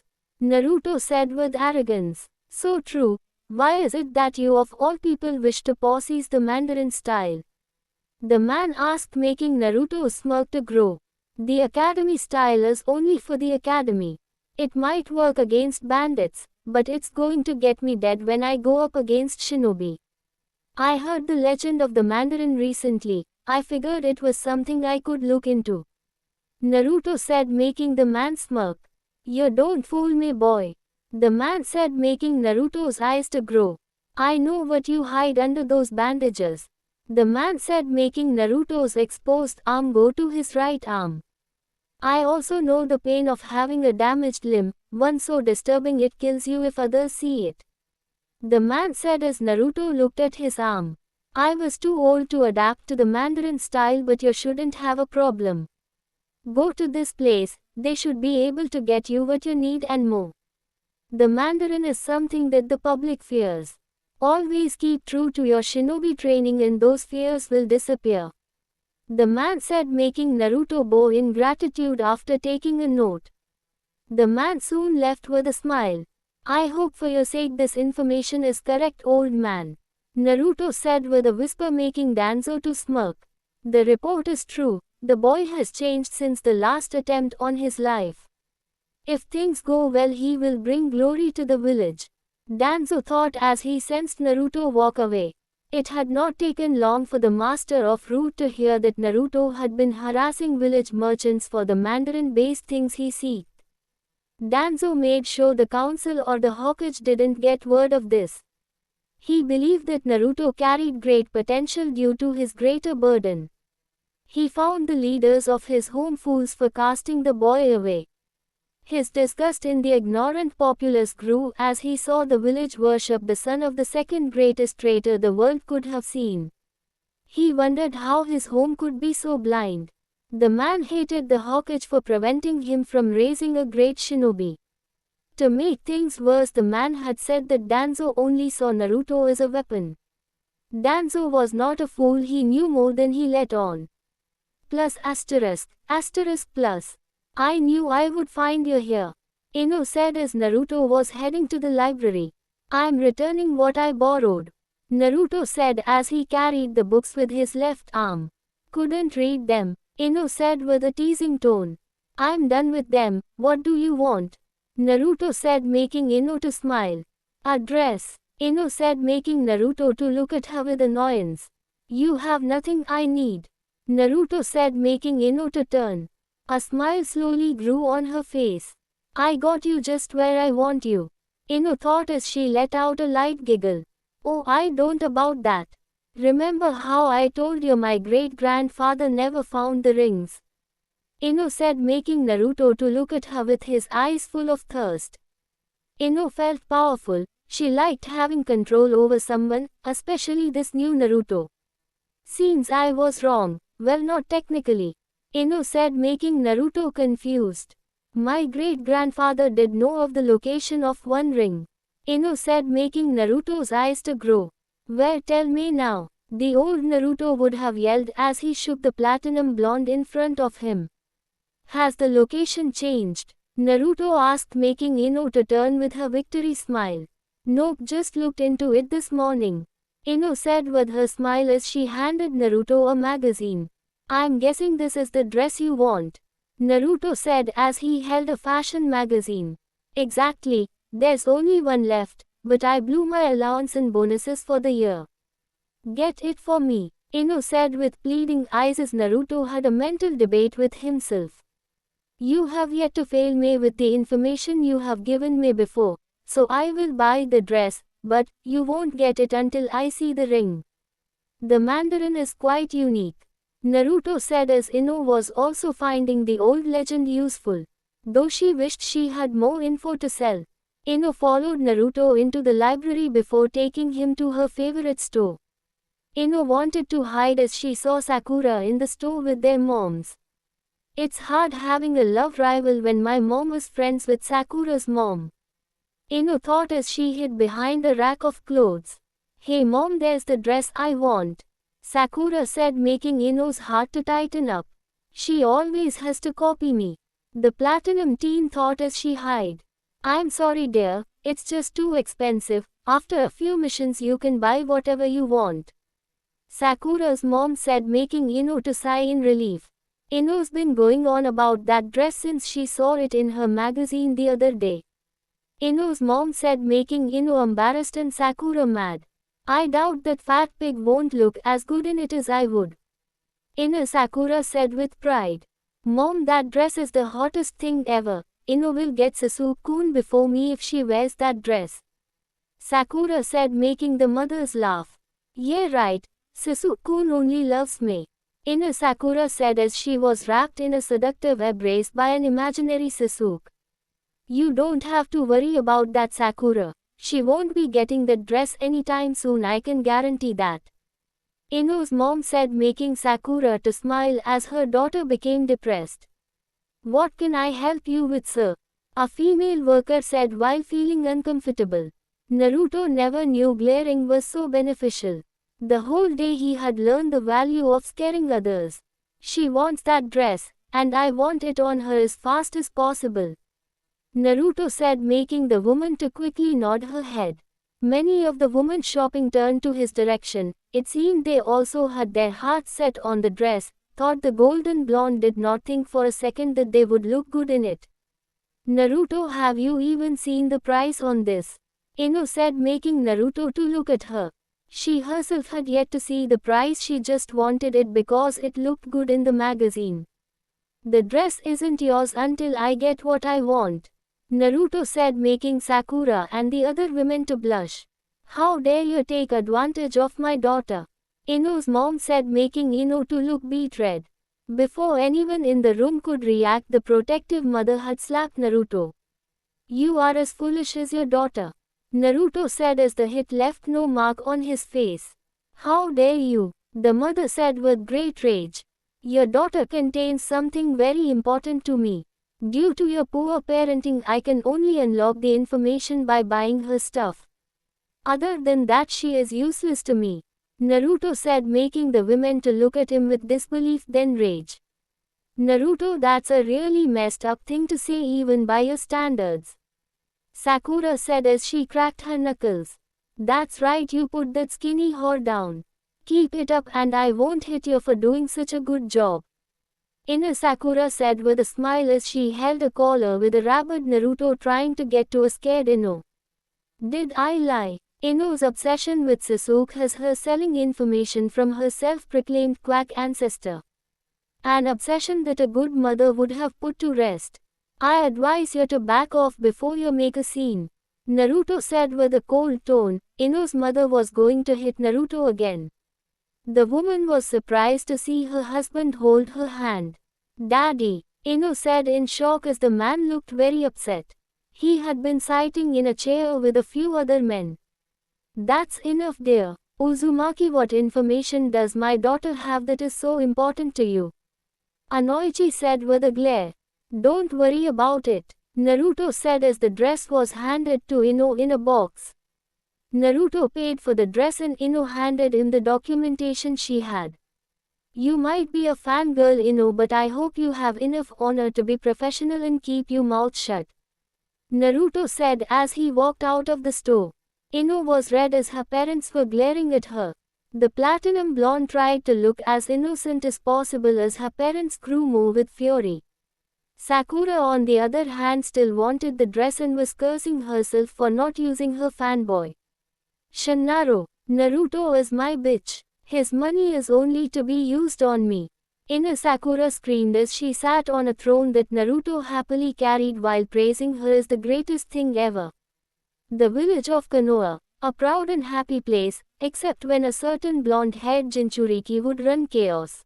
Naruto said with arrogance. "So true. Why is it that you of all people wish to possess the Mandarin style?" the man asked, making Naruto's smirk to grow. "The academy style is only for the academy. It might work against bandits, but it's going to get me dead when I go up against shinobi. I heard the legend of the Mandarin recently. I figured it was something I could look into," Naruto said, making the man smirk. "You don't fool me, boy," the man said, making Naruto's eyes to grow. "I know what you hide under those bandages," the man said, making Naruto's exposed arm go to his right arm. "I also know the pain of having a damaged limb, one so disturbing it kills you if others see it," the man said as Naruto looked at his arm. "I was too old to adapt to the Mandarin style, but you shouldn't have a problem. Go to this place, they should be able to get you what you need and more. The Mandarin is something that the public fears. Always keep true to your shinobi training and those fears will disappear," the man said, making Naruto bow in gratitude after taking a note. The man soon left with a smile. "I hope for your sake this information is correct, old man," Naruto said with a whisper, making Danzo to smirk. "The report is true. The boy has changed since the last attempt on his life. If things go well, he will bring glory to the village," Danzo thought as he sensed Naruto walk away. It had not taken long for the master of Root to hear that Naruto had been harassing village merchants for the Mandarin-based things he seeked. Danzo made sure the council or the Hokage didn't get word of this. He believed that Naruto carried great potential due to his greater burden. He found the leaders of his home fools for casting the boy away. His disgust in the ignorant populace grew as he saw the village worship the son of the second greatest traitor the world could have seen. He wondered how his home could be so blind. The man hated the Hokage for preventing him from raising a great shinobi. To make things worse, the man had said that Danzo only saw Naruto as a weapon. Danzo was not a fool, he knew more than he let on. Plus asterisk plus. I knew I would find you here. Ino said as Naruto was heading to the library. I'm returning what I borrowed. Naruto said as he carried the books with his left arm. Couldn't read them, Ino said with a teasing tone. I'm done with them, what do you want? Naruto said, making Ino to smile. A dress, Ino said, making Naruto to look at her with annoyance. You have nothing I need, Naruto said, making Ino to turn. A smile slowly grew on her face. I got you just where I want you, Ino thought as she let out a light giggle. Oh, I don't about that. Remember how I told you my great-grandfather never found the rings? Ino said, making Naruto to look at her with his eyes full of thirst. Ino felt powerful. She liked having control over someone, especially this new Naruto. Seems I was wrong. Well, not technically, Ino said, making Naruto confused. My great-grandfather did know of the location of one ring, Ino said, making Naruto's eyes to grow. Where, tell me now, the old Naruto would have yelled as he shook the platinum blonde in front of him. Has the location changed? Naruto asked, making Ino to turn with her victory smile. Nope, just looked into it this morning, Ino said with her smile as she handed Naruto a magazine. I'm guessing this is the dress you want, Naruto said as he held a fashion magazine. Exactly, there's only one left, but I blew my allowance and bonuses for the year. Get it for me, Ino said with pleading eyes as Naruto had a mental debate with himself. You have yet to fail me with the information you have given me before, so I will buy the dress, but you won't get it until I see the ring. The Mandarin is quite unique, Naruto said as Ino was also finding the old legend useful, though she wished she had more info to sell. Ino followed Naruto into the library before taking him to her favorite store. Ino wanted to hide as she saw Sakura in the store with their moms. It's hard having a love rival when my mom was friends with Sakura's mom, Ino thought as she hid behind a rack of clothes. Hey mom, there's the dress I want, Sakura said, making Ino's heart to tighten up. She always has to copy me, the platinum teen thought as she hid. I'm sorry dear, it's just too expensive. After a few missions you can buy whatever you want, Sakura's mom said, making Ino to sigh in relief. Ino's been going on about that dress since she saw it in her magazine the other day, Ino's mom said, making Ino embarrassed and Sakura mad. I doubt that fat pig won't look as good in it as I would, Ino, Sakura said with pride. Mom, that dress is the hottest thing ever. Ino will get Sasuke-kun before me if she wears that dress, Sakura said, making the mothers laugh. Yeah right, Sasuke-kun only loves me, Ino, Sakura said as she was wrapped in a seductive embrace by an imaginary Sasuke. You don't have to worry about that, Sakura. She won't be getting that dress anytime soon, I can guarantee that, Ino's mom said, making Sakura to smile as her daughter became depressed. What can I help you with, sir? A female worker said while feeling uncomfortable. Naruto never knew glaring was so beneficial. The whole day he had learned the value of scaring others. She wants that dress, and I want it on her as fast as possible, Naruto said, making the woman to quickly nod her head. Many of the women shopping turned to his direction. It seemed they also had their hearts set on the dress. Thought the golden blonde did not think for a second that they would look good in it. Naruto, have you even seen the price on this? Ino said, making Naruto to look at her. She herself had yet to see the price, she just wanted it because it looked good in the magazine. The dress isn't yours until I get what I want, Naruto said, making Sakura and the other women to blush. How dare you take advantage of my daughter? Ino's mom said, making Ino to look beet red. Before anyone in the room could react, the protective mother had slapped Naruto. You are as foolish as your daughter, Naruto said as the hit left no mark on his face. How dare you? The mother said with great rage. Your daughter contains something very important to me. Due to your poor parenting, I can only unlock the information by buying her stuff. Other than that, she is useless to me, Naruto said, making the women to look at him with disbelief then rage. Naruto, that's a really messed up thing to say even by your standards, Sakura said as she cracked her knuckles. That's right, you put that skinny whore down. Keep it up and I won't hit you for doing such a good job, Ino, Sakura said with a smile as she held a collar with a rabid Naruto trying to get to a scared Ino. Did I lie? Ino's obsession with Sasuke has her selling information from her self-proclaimed quack ancestor. An obsession that a good mother would have put to rest. I advise you to back off before you make a scene, Naruto said with a cold tone. Ino's mother was going to hit Naruto again. The woman was surprised to see her husband hold her hand. Daddy, Ino said in shock as the man looked very upset. He had been sitting in a chair with a few other men. That's enough, dear. Uzumaki, what information does my daughter have that is so important to you? Anoichi said with a glare. Don't worry about it, Naruto said as the dress was handed to Ino in a box. Naruto paid for the dress and Ino handed him the documentation she had. You might be a fangirl, Ino, but I hope you have enough honor to be professional and keep your mouth shut, Naruto said as he walked out of the store. Ino was red as her parents were glaring at her. The platinum blonde tried to look as innocent as possible as her parents grew more with fury. Sakura, on the other hand, still wanted the dress and was cursing herself for not using her fanboy. Shinaro, Naruto is my bitch. His money is only to be used on me, Ino, Sakura screamed as she sat on a throne that Naruto happily carried while praising her as the greatest thing ever. The village of Konoha, a proud and happy place, except when a certain blonde-haired Jinchuriki would run chaos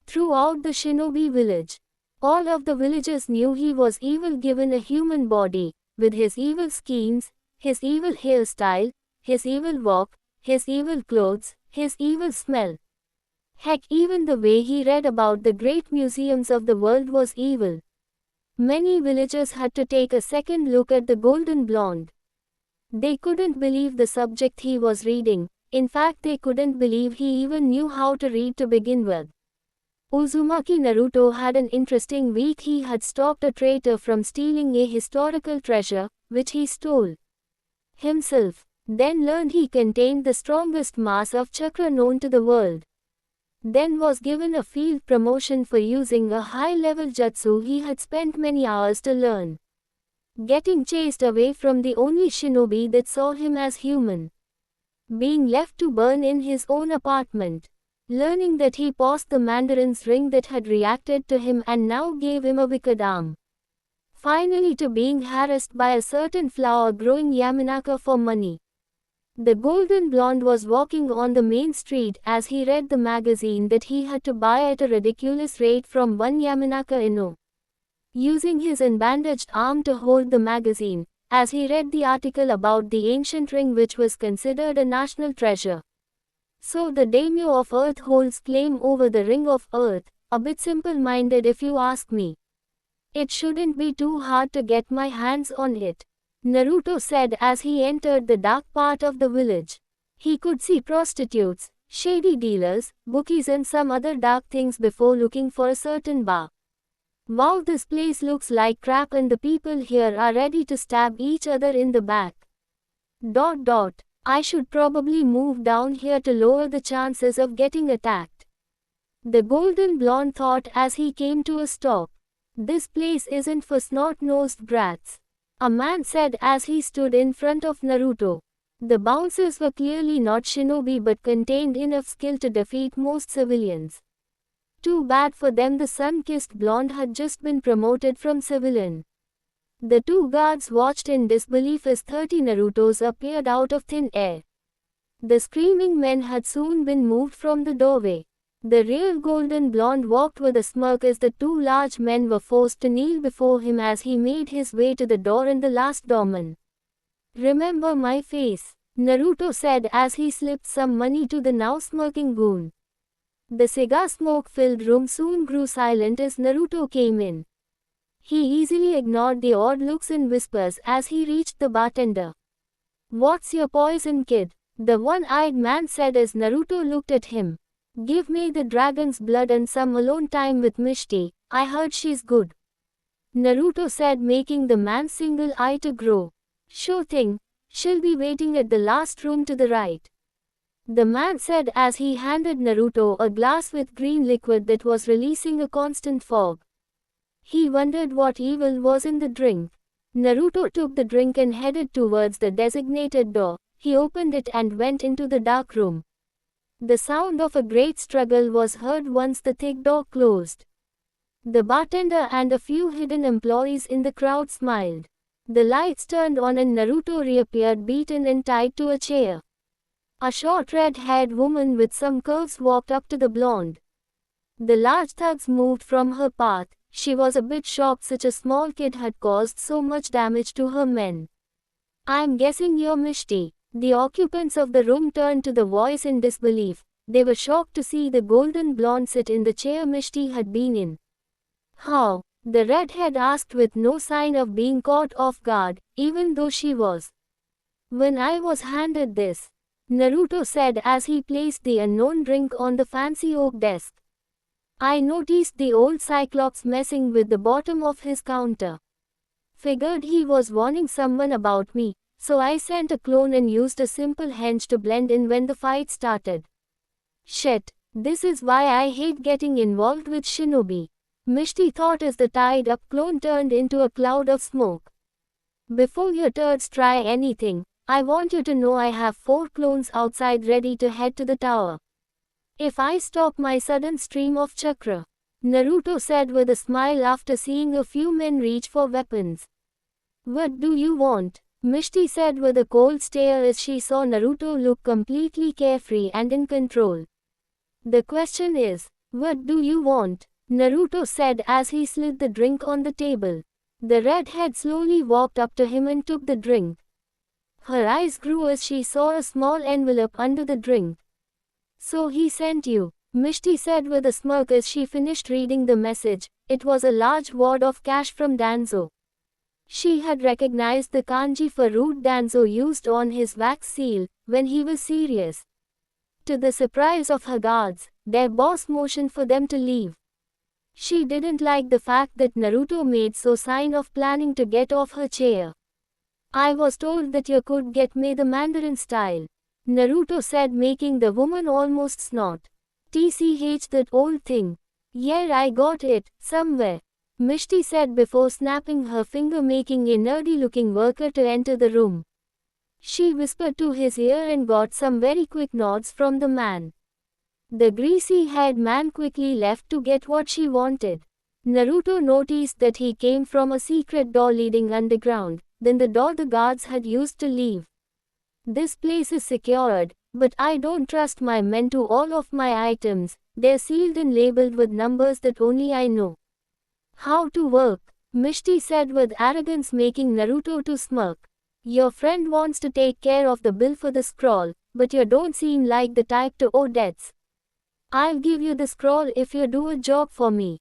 throughout the shinobi village. All of the villagers knew he was evil, given a human body, with his evil schemes, his evil hairstyle, his evil walk, his evil clothes, his evil smell. Heck, even the way he read about the great museums of the world was evil. Many villagers had to take a second look at the golden blonde. They couldn't believe the subject he was reading. In fact, they couldn't believe he even knew how to read to begin with. Uzumaki, Naruto had an interesting week. He had stopped a traitor from stealing a historical treasure, which he stole himself. Then learned he contained the strongest mass of chakra known to the world. Then was given a field promotion for using a high-level jutsu he had spent many hours to learn. Getting chased away from the only shinobi that saw him as human. Being left to burn in his own apartment. Learning that he possessed the Mandarin's ring that had reacted to him and now gave him a wicked arm. Finally, to being harassed by a certain flower-growing Yamanaka for money. The golden blonde was walking on the main street as he read the magazine that he had to buy at a ridiculous rate from one Yamanaka Ino. Using his unbandaged arm to hold the magazine, as he read the article about the ancient ring which was considered a national treasure. So the daimyo of Earth holds claim over the Ring of Earth, a bit simple-minded if you ask me. It shouldn't be too hard to get my hands on it, Naruto said as he entered the dark part of the village. He could see prostitutes, shady dealers, bookies and some other dark things before looking for a certain bar. Wow, this place looks like crap and the people here are ready to stab each other in the back. I should probably move down here to lower the chances of getting attacked, the golden blonde thought as he came to a stop. This place isn't for snot-nosed brats, a man said as he stood in front of Naruto. The bouncers were clearly not shinobi but contained enough skill to defeat most civilians. Too bad for them, the sun-kissed blonde had just been promoted from civilian The two guards watched in disbelief as 30 Narutos appeared out of thin air. The screaming men had soon been moved from the doorway. The real golden blonde walked with a smirk as the two large men were forced to kneel before him as he made his way to the door and the last doorman. "Remember my face," Naruto said as he slipped some money to the now smirking goon. The cigar smoke-filled room soon grew silent as Naruto came in. He easily ignored the odd looks and whispers as he reached the bartender. "What's your poison, kid?" the one-eyed man said as Naruto looked at him. "Give me the dragon's blood and some alone time with Mishti, I heard she's good," Naruto said, making the man's single eye to grow. "Sure thing, she'll be waiting at the last room to the right," the man said as he handed Naruto a glass with green liquid that was releasing a constant fog. He wondered what evil was in the drink. Naruto took the drink and headed towards the designated door. He opened it and went into the dark room. The sound of a great struggle was heard once the thick door closed. The bartender and a few hidden employees in the crowd smiled. The lights turned on and Naruto reappeared beaten and tied to a chair. A short red-haired woman with some curves walked up to the blonde. The large thugs moved from her path. She was a bit shocked such a small kid had caused so much damage to her men. "I'm guessing you're Mishti." The occupants of the room turned to the voice in disbelief. They were shocked to see the golden blonde sit in the chair Mishti had been in. "How?" the redhead asked with no sign of being caught off guard, even though she was. "When I was handed this," Naruto said as he placed the unknown drink on the fancy oak desk, "I noticed the old Cyclops messing with the bottom of his counter. Figured he was warning someone about me, so I sent a clone and used a simple hench to blend in when the fight started. Shit, this is why I hate getting involved with shinobi," Mishti thought as the tied-up clone turned into a cloud of smoke. "Before your turds try anything, I want you to know I have 4 clones outside ready to head to the tower if I stop my sudden stream of chakra," Naruto said with a smile after seeing a few men reach for weapons. "What do you want?" Mishti said with a cold stare as she saw Naruto look completely carefree and in control. "The question is, what do you want?" Naruto said as he slid the drink on the table. The redhead slowly walked up to him and took the drink. Her eyes grew as she saw a small envelope under the drink. "So he sent you," Mishti said with a smirk as she finished reading the message. It was a large wad of cash from Danzo. She had recognized the kanji for rude Danzo used on his wax seal when he was serious. To the surprise of her guards, their boss motioned for them to leave. She didn't like the fact that Naruto made so sign of planning to get off her chair. "I was told that you could get me the Mandarin style," Naruto said, making the woman almost snort. "TCH, that old thing. Yeah, I got it, somewhere," Mishti said before snapping her finger, making a nerdy-looking worker to enter the room. She whispered to his ear and got some very quick nods from the man. The greasy-haired man quickly left to get what she wanted. Naruto noticed that he came from a secret door leading underground, then the door the guards had used to leave. "This place is secured, but I don't trust my men to all of my items. They're sealed and labeled with numbers that only I know how to work," Mishti said with arrogance, making Naruto to smirk. "Your friend wants to take care of the bill for the scroll, but you don't seem like the type to owe debts. I'll give you the scroll if you do a job for me,"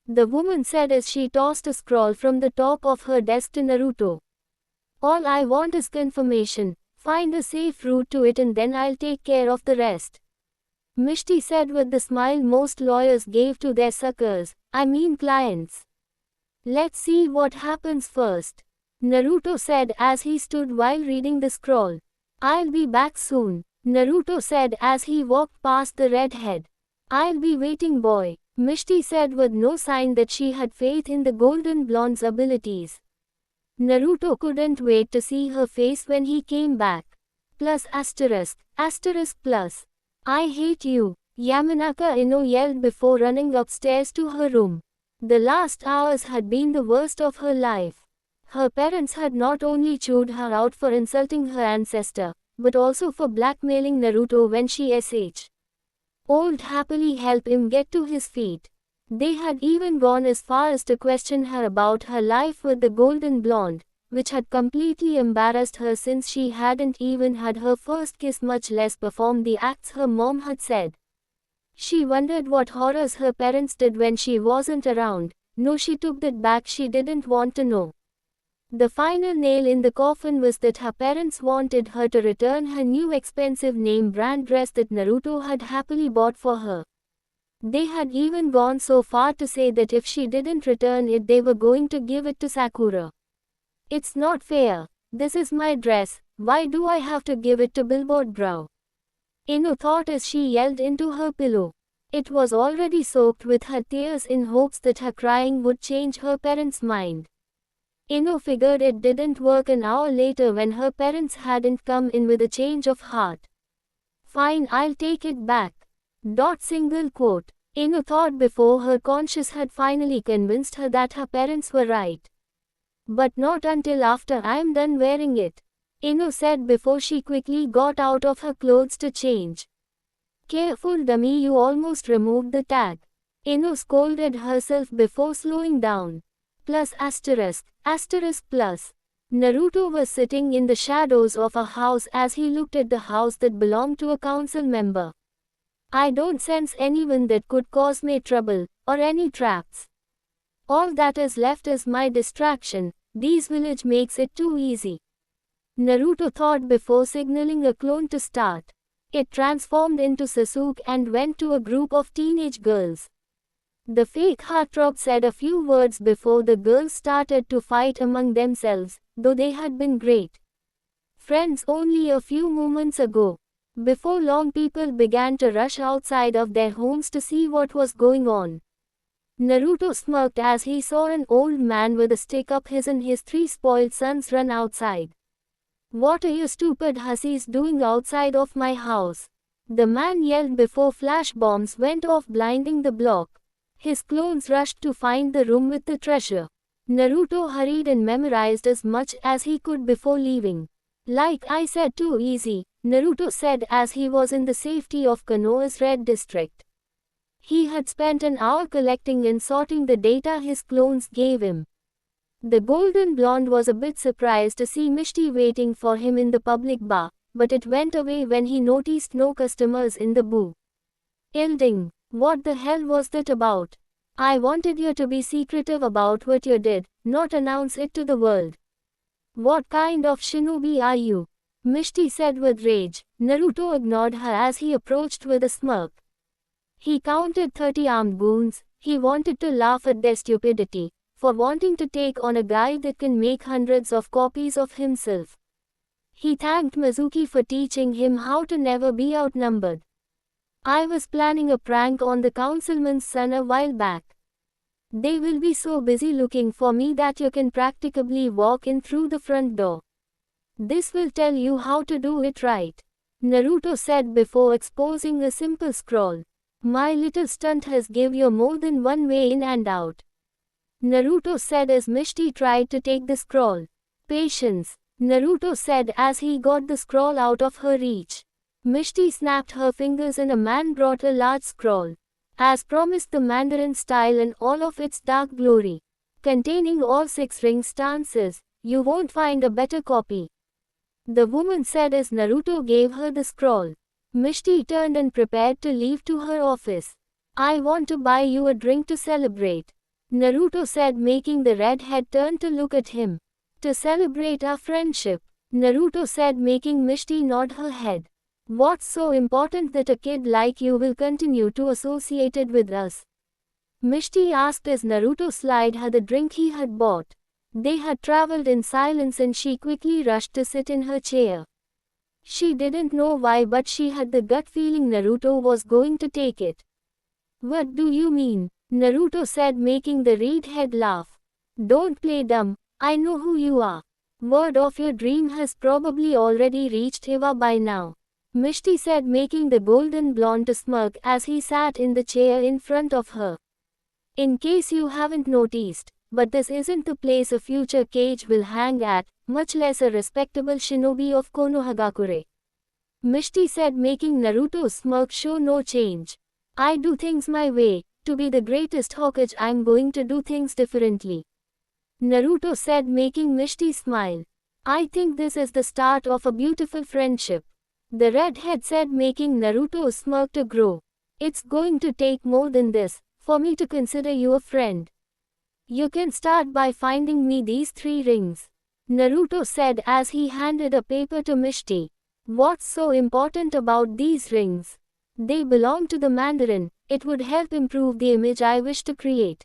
the woman said as she tossed a scroll from the top of her desk to Naruto. "All I want is confirmation. Find a safe route to it and then I'll take care of the rest," Mishti said with the smile most lawyers gave to their suckers, I mean clients. "Let's see what happens first," Naruto said as he stood while reading the scroll. "I'll be back soon," Naruto said as he walked past the redhead. "I'll be waiting, boy," Mishti said with no sign that she had faith in the golden blonde's abilities. Naruto couldn't wait to see her face when he came back. ***+** I hate you, Yamanaka Ino yelled before running upstairs to her room. The last hours had been the worst of her life. Her parents had not only chewed her out for insulting her ancestor, but also for blackmailing Naruto when she old happily help him get to his feet. They had even gone as far as to question her about her life with the golden blonde, which had completely embarrassed her since she hadn't even had her first kiss, much less performed the acts her mom had said. She wondered what horrors her parents did when she wasn't around. No, she took that back, she didn't want to know. The final nail in the coffin was that her parents wanted her to return her new expensive name brand dress that Naruto had happily bought for her. They had even gone so far to say that if she didn't return it, they were going to give it to Sakura. It's not fair. This is my dress, why do I have to give it to Billboard Brow? Ino thought as she yelled into her pillow. It was already soaked with her tears in hopes that her crying would change her parents' mind. Ino figured it didn't work an hour later when her parents hadn't come in with a change of heart. Fine, I'll take it back. Single quote. Ino thought before her conscience had finally convinced her that her parents were right. But not until after I'm done wearing it, Ino said before she quickly got out of her clothes to change. Careful dummy, you almost removed the tag. Ino scolded herself before slowing down. Plus asterisk plus. Naruto was sitting in the shadows of a house as he looked at the house that belonged to a council member. I don't sense anyone that could cause me trouble, or any traps. All that is left is my distraction. This village makes it too easy. Naruto thought before signaling a clone to start. It transformed into Sasuke and went to a group of teenage girls. The fake heartthrob said a few words before the girls started to fight among themselves, though they had been great friends only a few moments ago. Before long, people began to rush outside of their homes to see what was going on. Naruto smirked as he saw an old man with a stick up his and his 3 spoiled sons run outside. What are you stupid hussies doing outside of my house? The man yelled before flash bombs went off, blinding the block. His clones rushed to find the room with the treasure. Naruto hurried and memorized as much as he could before leaving. Like I said, too easy, Naruto said as he was in the safety of Konoha's Red District. He had spent an hour collecting and sorting the data his clones gave him. The golden blonde was a bit surprised to see Mishti waiting for him in the public bar, but it went away when he noticed no customers in the booth. Yielding. What the hell was that about? I wanted you to be secretive about what you did, not announce it to the world. What kind of shinobi are you? Mishti said with rage. Naruto ignored her as he approached with a smirk. He counted 30 armed goons. He wanted to laugh at their stupidity, for wanting to take on a guy that can make hundreds of copies of himself. He thanked Mizuki for teaching him how to never be outnumbered. I was planning a prank on the councilman's son a while back. They will be so busy looking for me that you can practically walk in through the front door. This will tell you how to do it right. Naruto said before exposing a simple scroll. My little stunt has give you more than one way in and out. Naruto said as Mishti tried to take the scroll. Patience, Naruto said as he got the scroll out of her reach. Mishti snapped her fingers and a man brought a large scroll. As promised, the Mandarin style and all of its dark glory. Containing all 6 ring stances, you won't find a better copy. The woman said as Naruto gave her the scroll. Mishti turned and prepared to leave to her office. I want to buy you a drink to celebrate, Naruto said, making the redhead turn to look at him. To celebrate our friendship, Naruto said, making Mishti nod her head. What's so important that a kid like you will continue to associate it with us? Mishti asked as Naruto slid her the drink he had bought. They had traveled in silence and she quickly rushed to sit in her chair. She didn't know why, but she had the gut feeling Naruto was going to take it. What do you mean? Naruto said, making the redhead laugh. Don't play dumb, I know who you are. Word of your dream has probably already reached Eva by now, Mishti said, making the golden blonde smirk as he sat in the chair in front of her. In case you haven't noticed, but this isn't the place a future Kage will hang at, much less a respectable shinobi of Konohagakure. Mishti said, making Naruto's smirk show no change. I do things my way. To be the greatest Hokage, I'm going to do things differently. Naruto said, making Mishti smile. I think this is the start of a beautiful friendship. The redhead said, making Naruto's smirk to grow. It's going to take more than this, for me to consider you a friend. You can start by finding me these 3 rings. Naruto said as he handed a paper to Mishti. What's so important about these rings? They belong to the Mandarin. It would help improve the image I wish to create.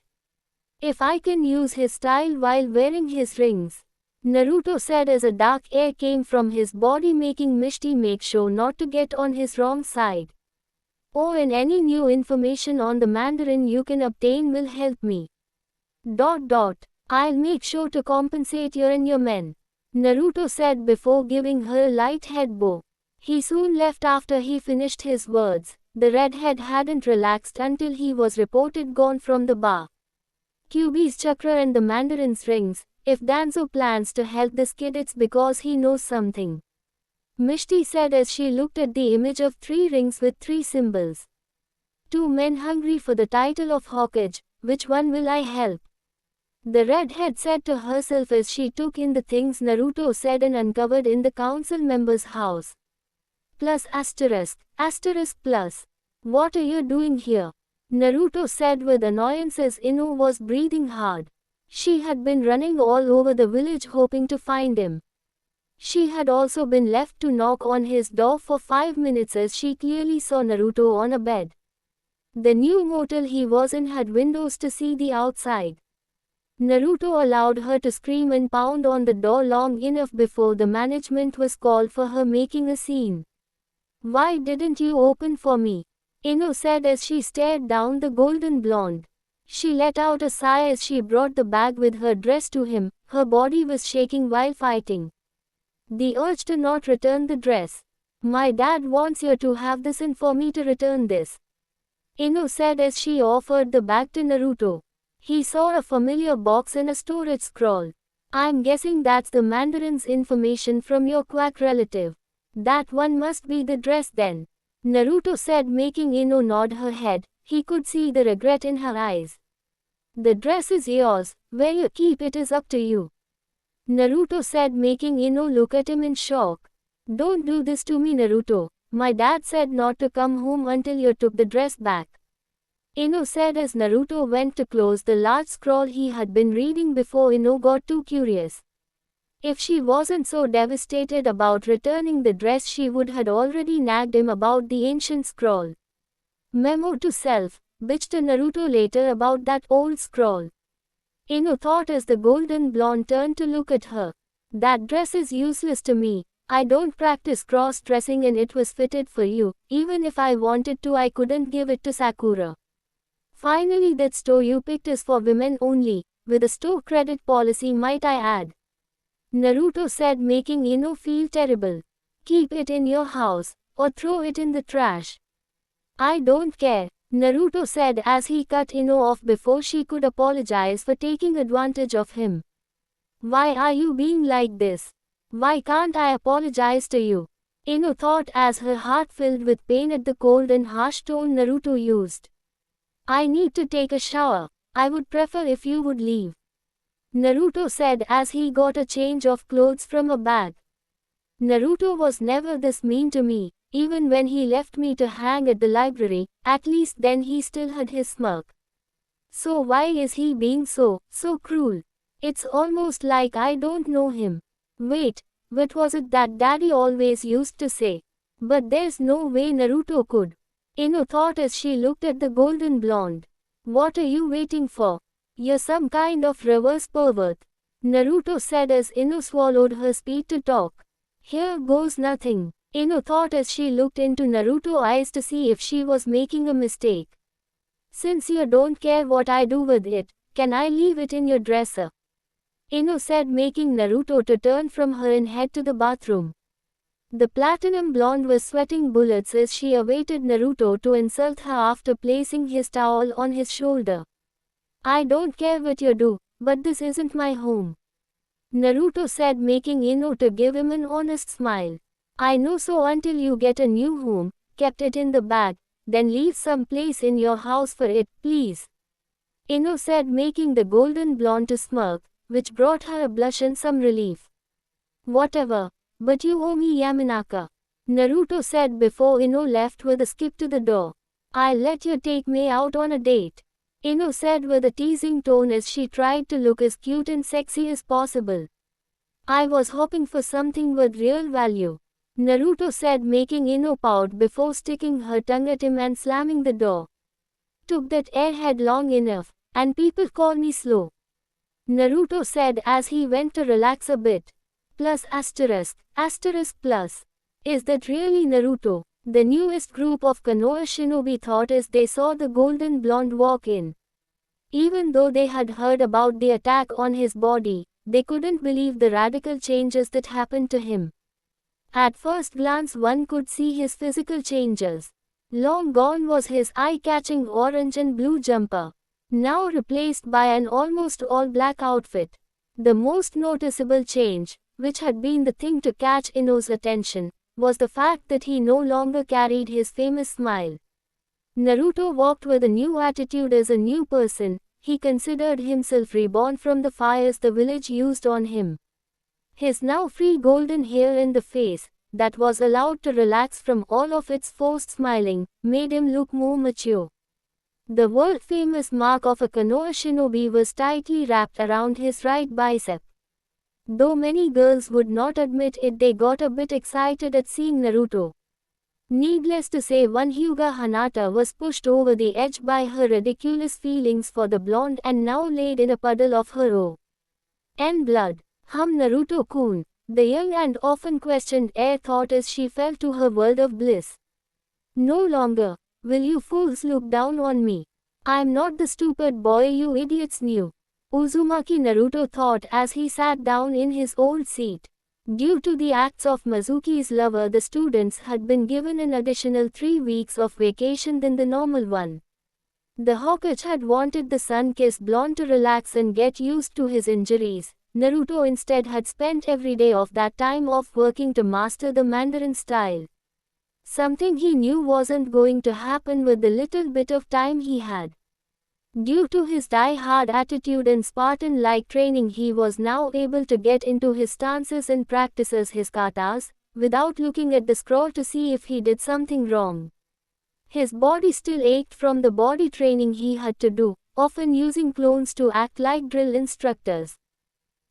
If I can use his style while wearing his rings. Naruto said as a dark air came from his body, making Mishti make sure not to get on his wrong side. Oh, and any new information on the Mandarin you can obtain will help me. I'll make sure to compensate you and your men. Naruto said before giving her a light head bow. He soon left after he finished his words. The redhead hadn't relaxed until he was reported gone from the bar. Kyuubi's chakra and the Mandarin's rings. If Danzo plans to help this kid, it's because he knows something. Mishti said as she looked at the image of 3 rings with 3 symbols. 2 men hungry for the title of Hokage. Which one will I help? The redhead said to herself as she took in the things Naruto said and uncovered in the council member's house. Plus asterisk plus. What are you doing here? Naruto said with annoyance as Ino was breathing hard. She had been running all over the village hoping to find him. She had also been left to knock on his door for 5 minutes as she clearly saw Naruto on a bed. The new motel he was in had windows to see the outside. Naruto allowed her to scream and pound on the door long enough before the management was called for her making a scene. Why didn't you open for me? Ino said as she stared down the golden blonde. She let out a sigh as she brought the bag with her dress to him. Her body was shaking while fighting the urge to not return the dress. My dad wants you to have this and for me to return this. Ino said as she offered the bag to Naruto. He saw a familiar box and a storage scroll. I'm guessing that's the Mandarin's information from your quack relative. That one must be the dress then. Naruto said, making Ino nod her head. He could see the regret in her eyes. The dress is yours. Where you keep it is up to you. Naruto said, making Ino look at him in shock. Don't do this to me, Naruto. My dad said not to come home until you took the dress back. Ino said as Naruto went to close the large scroll he had been reading before Ino got too curious. If she wasn't so devastated about returning the dress, she would had already nagged him about the ancient scroll. Memo to self, bitch to Naruto later about that old scroll. Ino thought as the golden blonde turned to look at her. That dress is useless to me. I don't practice cross-dressing and it was fitted for you. Even if I wanted to, I couldn't give it to Sakura. Finally, that store you picked is for women only, with a store credit policy, might I add. Naruto said, making Ino feel terrible. Keep it in your house, or throw it in the trash. I don't care, Naruto said as he cut Ino off before she could apologize for taking advantage of him. Why are you being like this? Why can't I apologize to you? Ino thought as her heart filled with pain at the cold and harsh tone Naruto used. I need to take a shower. I would prefer if you would leave. Naruto said as he got a change of clothes from a bag. Naruto was never this mean to me, even when he left me to hang at the library, at least then he still had his smirk. So why is he being so cruel? It's almost like I don't know him. Wait, what was it that daddy always used to say? But there's no way Naruto could. Ino thought as she looked at the golden blonde. What are you waiting for? You're some kind of reverse pervert. Naruto said as Ino swallowed her speed to talk. Here goes nothing. Ino thought as she looked into Naruto's eyes to see if she was making a mistake. Since you don't care what I do with it, can I leave it in your dresser? Ino said, making Naruto to turn from her and head to the bathroom. The platinum blonde was sweating bullets as she awaited Naruto to insult her after placing his towel on his shoulder. I don't care what you do, but this isn't my home. Naruto said, making Ino to give him an honest smile. I know, so until you get a new home, kept it in the bag, then leave some place in your house for it, please. Ino said, making the golden blonde to smirk, which brought her a blush and some relief. Whatever, but you owe me, Yamanaka. Naruto said before Ino left with a skip to the door. I'll let you take me out on a date. Ino said with a teasing tone as she tried to look as cute and sexy as possible. I was hoping for something with real value. Naruto said, making Ino pout before sticking her tongue at him and slamming the door. Took that airhead long enough, and people call me slow. Naruto said as he went to relax a bit. Plus asterisk plus. Is that really Naruto? The newest group of Konoha shinobi thought as they saw the golden blonde walk in. Even though they had heard about the attack on his body, they couldn't believe the radical changes that happened to him. At first glance one could see his physical changes. Long gone was his eye-catching orange and blue jumper, now replaced by an almost all-black outfit. The most noticeable change, which had been the thing to catch Ino's attention, was the fact that he no longer carried his famous smile. Naruto walked with a new attitude. As a new person, he considered himself reborn from the fires the village used on him. His now free golden hair in the face, that was allowed to relax from all of its forced smiling, made him look more mature. The world-famous mark of a Konoha shinobi was tightly wrapped around his right bicep. Though many girls would not admit it, they got a bit excited at seeing Naruto. Needless to say, one Hyuga Hanata was pushed over the edge by her ridiculous feelings for the blonde and now laid in a puddle of her own blood. Naruto-kun, the young and often questioned heir thought as she fell to her world of bliss. No longer will you fools look down on me. I'm not the stupid boy you idiots knew. Uzumaki, Naruto thought as he sat down in his old seat. Due to the acts of Mizuki's lover, the students had been given an additional 3 weeks of vacation than the normal one. The Hokage had wanted the sun-kissed blonde to relax and get used to his injuries. Naruto instead had spent every day of that time off working to master the Mandarin style. Something he knew wasn't going to happen with the little bit of time he had. Due to his die-hard attitude and Spartan-like training, he was now able to get into his stances and practices his katas, without looking at the scroll to see if he did something wrong. His body still ached from the body training he had to do, often using clones to act like drill instructors.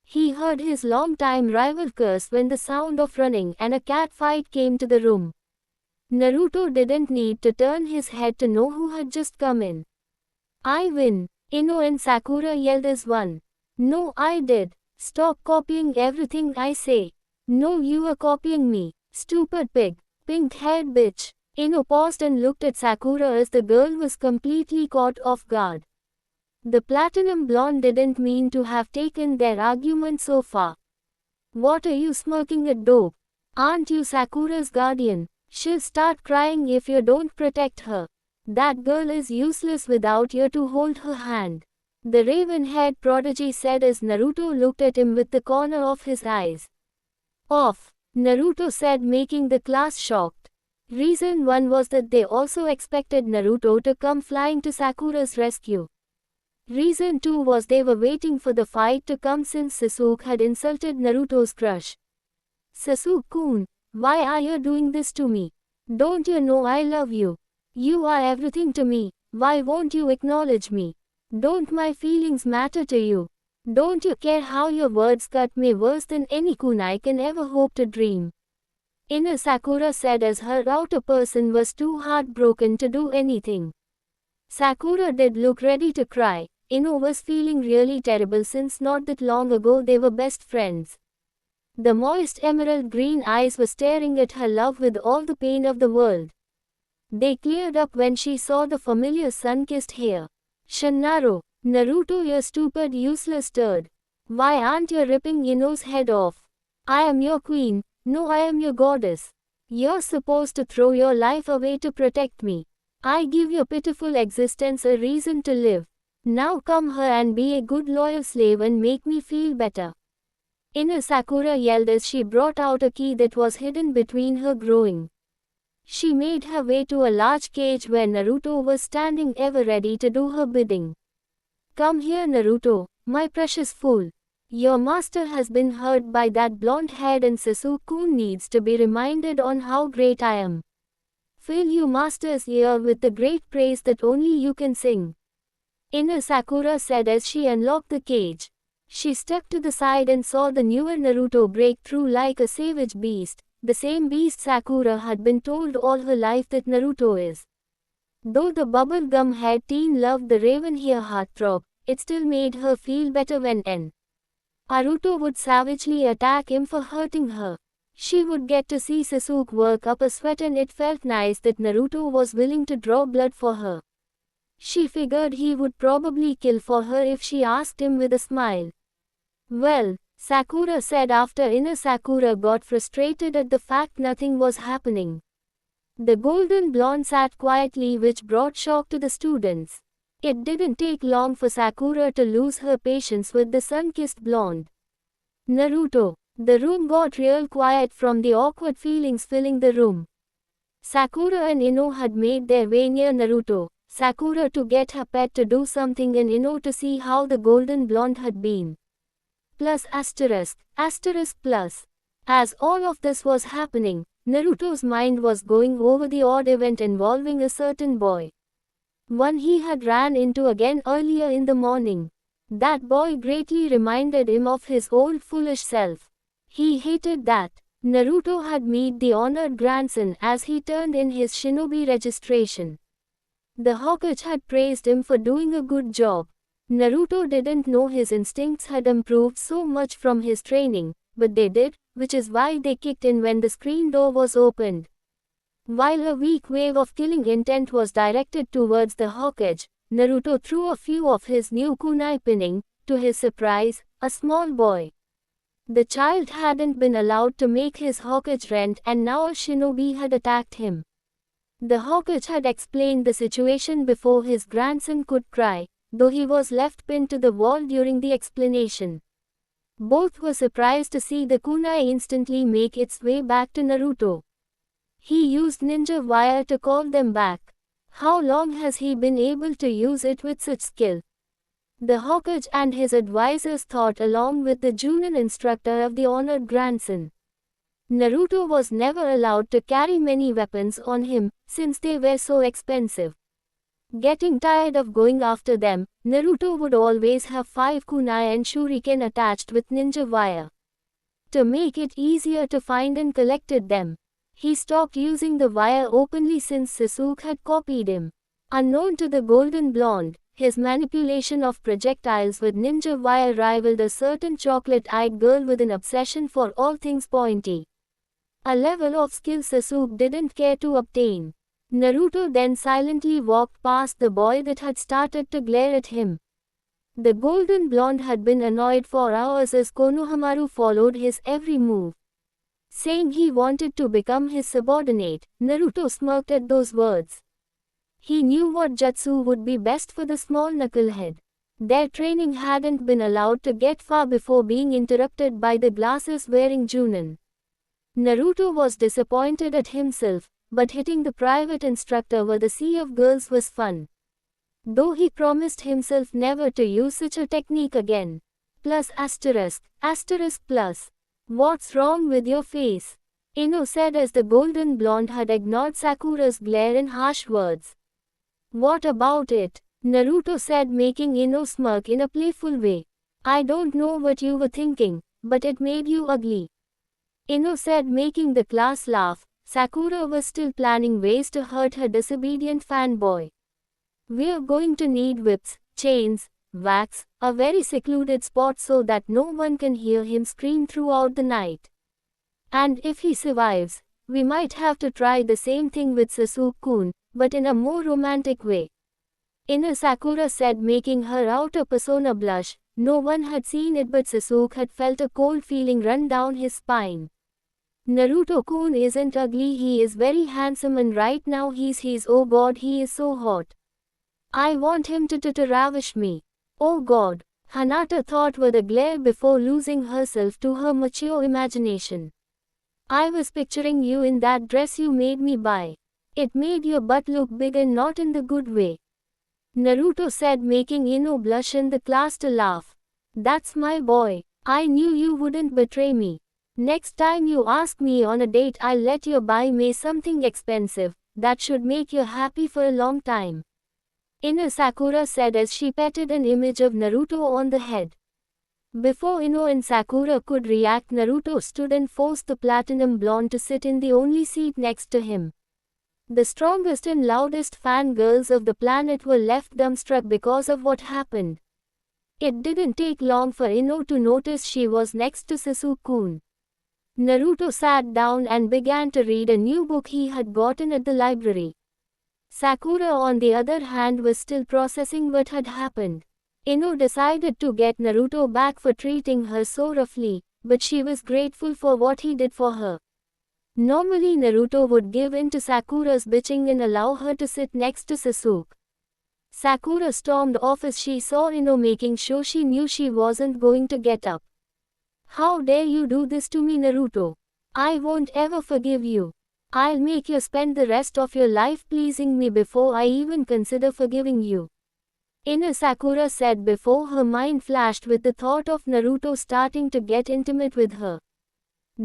He heard his long-time rival curse when the sound of running and a cat fight came to the room. Naruto didn't need to turn his head to know who had just come in. I win, Ino and Sakura yelled as one. No, I did. Stop copying everything I say. No, you are copying me, stupid pig, pink-haired bitch. Ino paused and looked at Sakura as the girl was completely caught off guard. The platinum blonde didn't mean to have taken their argument so far. What are you smirking at, dope? Aren't you Sakura's guardian? She'll start crying if you don't protect her. That girl is useless without you to hold her hand. The raven-haired prodigy said as Naruto looked at him with the corner of his eyes. Off, Naruto said, making the class shocked. Reason one was that they also expected Naruto to come flying to Sakura's rescue. Reason two was they were waiting for the fight to come since Sasuke had insulted Naruto's crush. Sasuke-kun, why are you doing this to me? Don't you know I love you? You are everything to me, why won't you acknowledge me? Don't my feelings matter to you? Don't you care how your words cut me worse than any kunai can ever hope to dream? Inner Sakura said as her outer person was too heartbroken to do anything. Sakura did look ready to cry. Ino was feeling really terrible since not that long ago they were best friends. The moist emerald green eyes were staring at her love with all the pain of the world. They cleared up when she saw the familiar sun-kissed hair. Shannaro, Naruto, you stupid useless turd. Why aren't you ripping Ino's head off? I am your queen, no, I am your goddess. You're supposed to throw your life away to protect me. I give your pitiful existence a reason to live. Now come here and be a good loyal slave and make me feel better. Ino Sakura yelled as she brought out a key that was hidden between her growing. She made her way to a large cage where Naruto was standing ever ready to do her bidding. Come here Naruto, my precious fool. Your master has been hurt by that blonde head and Sasuke-kun needs to be reminded on how great I am. Fill you master's ear with the great praise that only you can sing. Ino Sakura said as she unlocked the cage. She stepped to the side and saw the newer Naruto break through like a savage beast, the same beast Sakura had been told all her life that Naruto is. Though the bubblegum head teen loved the raven hair heartthrob, it still made her feel better when Naruto would savagely attack him for hurting her. She would get to see Sasuke work up a sweat and it felt nice that Naruto was willing to draw blood for her. She figured he would probably kill for her if she asked him with a smile. Well, Sakura said after Ino Sakura got frustrated at the fact nothing was happening. The golden blonde sat quietly, which brought shock to the students. It didn't take long for Sakura to lose her patience with the sun-kissed blonde. Naruto. The room got real quiet from the awkward feelings filling the room. Sakura and Ino had made their way near Naruto. Sakura to get her pet to do something and Ino to see how the golden blonde had been. Plus asterisk plus. As all of this was happening, Naruto's mind was going over the odd event involving a certain boy. One he had ran into again earlier in the morning. That boy greatly reminded him of his old foolish self. He hated that Naruto had met the honored grandson as he turned in his shinobi registration. The Hokage had praised him for doing a good job. Naruto didn't know his instincts had improved so much from his training, but they did, which is why they kicked in when the screen door was opened. While a weak wave of killing intent was directed towards the Hokage, Naruto threw a few of his new kunai, pinning, to his surprise, a small boy. The child hadn't been allowed to make his Hokage rent and now a shinobi had attacked him. The Hokage had explained the situation before his grandson could cry, though he was left pinned to the wall during the explanation. Both were surprised to see the kunai instantly make its way back to Naruto. He used ninja wire to call them back. How long has he been able to use it with such skill? The Hokage and his advisors thought along with the Junin instructor of the honored grandson. Naruto was never allowed to carry many weapons on him, since they were so expensive. Getting tired of going after them, Naruto would always have 5 kunai and shuriken attached with ninja wire. To make it easier to find and collected them, he stopped using the wire openly since Sasuke had copied him. Unknown to the golden blonde, his manipulation of projectiles with ninja wire rivaled a certain chocolate-eyed girl with an obsession for all things pointy. A level of skill Sasuke didn't care to obtain. Naruto then silently walked past the boy that had started to glare at him. The golden blonde had been annoyed for hours as Konohamaru followed his every move. Saying he wanted to become his subordinate, Naruto smirked at those words. He knew what jutsu would be best for the small knucklehead. Their training hadn't been allowed to get far before being interrupted by the glasses-wearing Junin. Naruto was disappointed at himself, but hitting the private instructor with a sea of girls was fun. Though he promised himself never to use such a technique again. Plus asterisk plus. What's wrong with your face? Ino said as the golden blonde had ignored Sakura's glare and harsh words. What about it? Naruto said, making Ino smirk in a playful way. I don't know what you were thinking, but it made you ugly. Ino said, making the class laugh. Sakura was still planning ways to hurt her disobedient fanboy. We're going to need whips, chains, wax, a very secluded spot so that no one can hear him scream throughout the night. And if he survives, we might have to try the same thing with Sasuke-kun, but in a more romantic way. Ino Sakura said, making her outer persona blush. No one had seen it, but Sasuke had felt a cold feeling run down his spine. Naruto-kun isn't ugly, he is very handsome, and right now he's oh god, he is so hot. I want him to ravish me. Oh God, Hanata thought with a glare before losing herself to her mature imagination. I was picturing you in that dress you made me buy. It made your butt look big and not in the good way. Naruto said, making Ino blush and the class to laugh. That's my boy. I knew you wouldn't betray me. Next time you ask me on a date, I'll let you buy me something expensive. That should make you happy for a long time. Ino, Sakura said as she petted an image of Naruto on the head. Before Ino and Sakura could react, Naruto stood and forced the platinum blonde to sit in the only seat next to him. The strongest and loudest fangirls of the planet were left dumbstruck because of what happened. It didn't take long for Ino to notice she was next to Sasuke-kun. Naruto sat down and began to read a new book he had gotten at the library. Sakura, on the other hand, was still processing what had happened. Ino decided to get Naruto back for treating her so roughly, but she was grateful for what he did for her. Normally Naruto would give in to Sakura's bitching and allow her to sit next to Sasuke. Sakura stormed off as she saw Ino, making sure she knew she wasn't going to get up. How dare you do this to me, Naruto? I won't ever forgive you. I'll make you spend the rest of your life pleasing me before I even consider forgiving you. Ino, Sakura said before her mind flashed with the thought of Naruto starting to get intimate with her.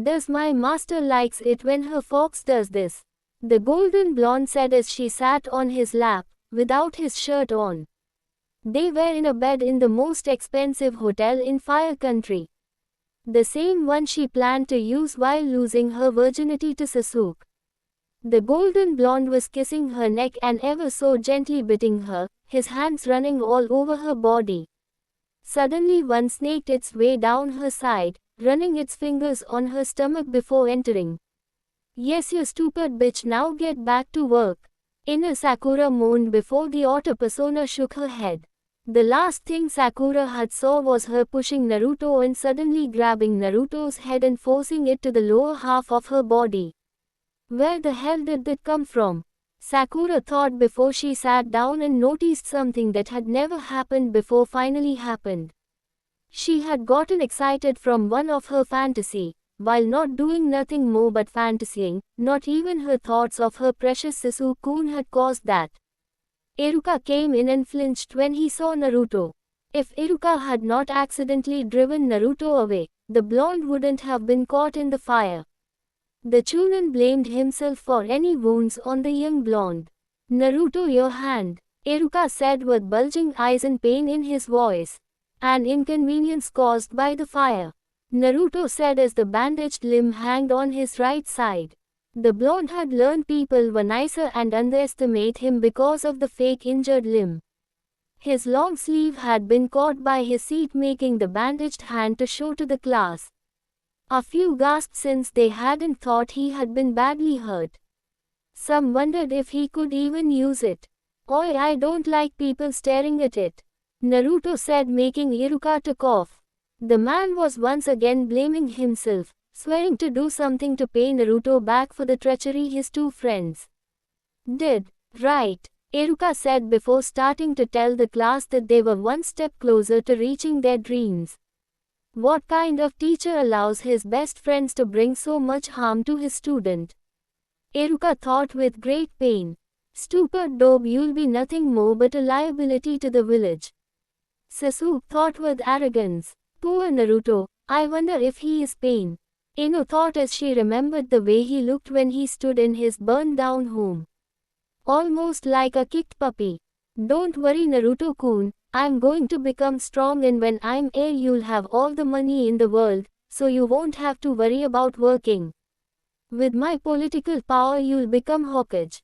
Does my master likes it when her fox does this? The golden blonde said as she sat on his lap, without his shirt on. They were in a bed in the most expensive hotel in Fire Country. The same one she planned to use while losing her virginity to Sasuke. The golden blonde was kissing her neck and ever so gently biting her, his hands running all over her body. Suddenly one snaked its way down her side, running its fingers on her stomach before entering. Yes, you stupid bitch, now get back to work. Ino, Sakura moaned before the otter persona shook her head. The last thing Sakura had saw was her pushing Naruto and suddenly grabbing Naruto's head and forcing it to the lower half of her body. Where the hell did that come from? Sakura thought before she sat down and noticed something that had never happened before finally happened. She had gotten excited from one of her fantasy, while not doing nothing more but fantasying. Not even her thoughts of her precious Sasuke-kun had caused that. Iruka came in and flinched when he saw Naruto. If Iruka had not accidentally driven Naruto away, the blonde wouldn't have been caught in the fire. The Chunin blamed himself for any wounds on the young blonde. Naruto, your hand, Iruka said with bulging eyes and pain in his voice. An inconvenience caused by the fire, Naruto said as the bandaged limb hanged on his right side. The blonde had learned people were nicer and underestimate him because of the fake injured limb. His long sleeve had been caught by his seat, making the bandaged hand to show to the class. A few gasped since they hadn't thought he had been badly hurt. Some wondered if he could even use it. Oi, I don't like people staring at it, Naruto said, making Iruka to cough. The man was once again blaming himself, swearing to do something to pay Naruto back for the treachery his two friends did. Right, Iruka said before starting to tell the class that they were one step closer to reaching their dreams. What kind of teacher allows his best friends to bring so much harm to his student? Iruka thought with great pain. Stupid dope, you'll be nothing more but a liability to the village. Sasuke thought with arrogance. Poor Naruto, I wonder if he is pain. Ino thought as she remembered the way he looked when he stood in his burned down home. Almost like a kicked puppy. Don't worry, Naruto-kun, I'm going to become strong, and when I'm heir you'll have all the money in the world, so you won't have to worry about working. With my political power you'll become Hokage. ...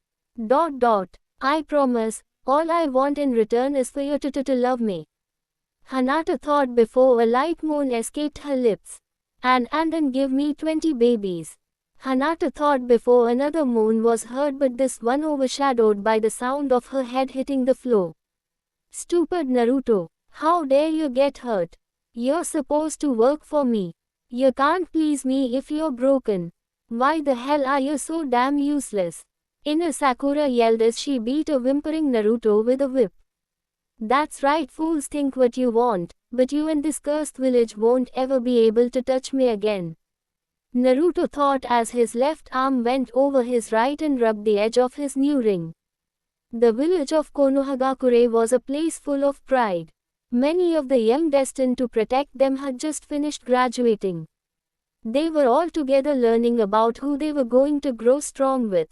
I promise, all I want in return is for you to love me. Hanata thought before a light moan escaped her lips. And then give me 20 babies. Hanata thought before another moan was heard, but this one overshadowed by the sound of her head hitting the floor. Stupid Naruto, how dare you get hurt? You're supposed to work for me. You can't please me if you're broken. Why the hell are you so damn useless? Ino, Sakura yelled as she beat a whimpering Naruto with a whip. That's right, fools think what you want, but you and this cursed village won't ever be able to touch me again. Naruto thought as his left arm went over his right and rubbed the edge of his new ring. The village of Konohagakure was a place full of pride. Many of the young destined to protect them had just finished graduating. They were all together learning about who they were going to grow strong with.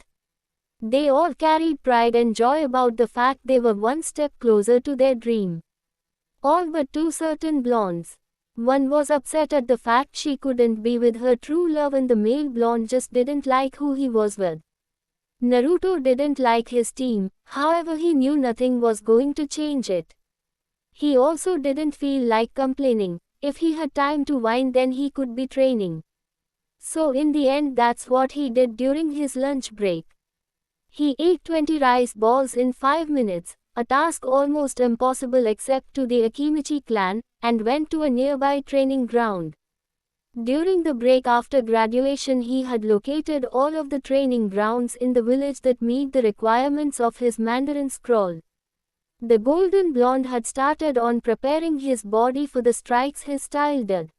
They all carried pride and joy about the fact they were one step closer to their dream. All but two certain blondes. One was upset at the fact she couldn't be with her true love and the male blonde just didn't like who he was with. Naruto didn't like his team, however he knew nothing was going to change it. He also didn't feel like complaining. If he had time to whine then he could be training. So in the end that's what he did during his lunch break. He ate 20 rice balls in 5 minutes, a task almost impossible except to the Akimichi clan, and went to a nearby training ground. During the break after graduation he had located all of the training grounds in the village that meet the requirements of his Mandarin scroll. The golden blonde had started on preparing his body for the strikes his style did.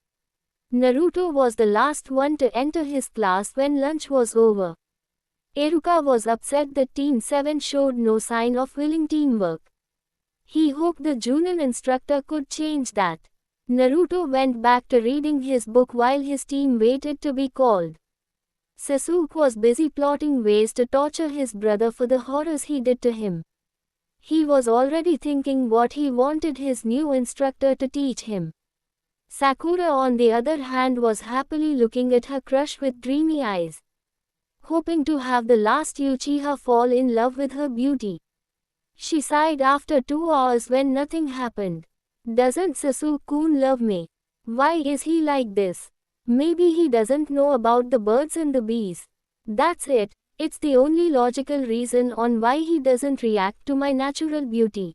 Naruto was the last one to enter his class when lunch was over. Iruka was upset that Team 7 showed no sign of willing teamwork. He hoped the Junin instructor could change that. Naruto went back to reading his book while his team waited to be called. Sasuke was busy plotting ways to torture his brother for the horrors he did to him. He was already thinking what he wanted his new instructor to teach him. Sakura on the other hand was happily looking at her crush with dreamy eyes, hoping to have the last Uchiha fall in love with her beauty. She sighed after 2 hours when nothing happened. Doesn't Sasuke-kun love me? Why is he like this? Maybe he doesn't know about the birds and the bees. That's it. It's the only logical reason on why he doesn't react to my natural beauty.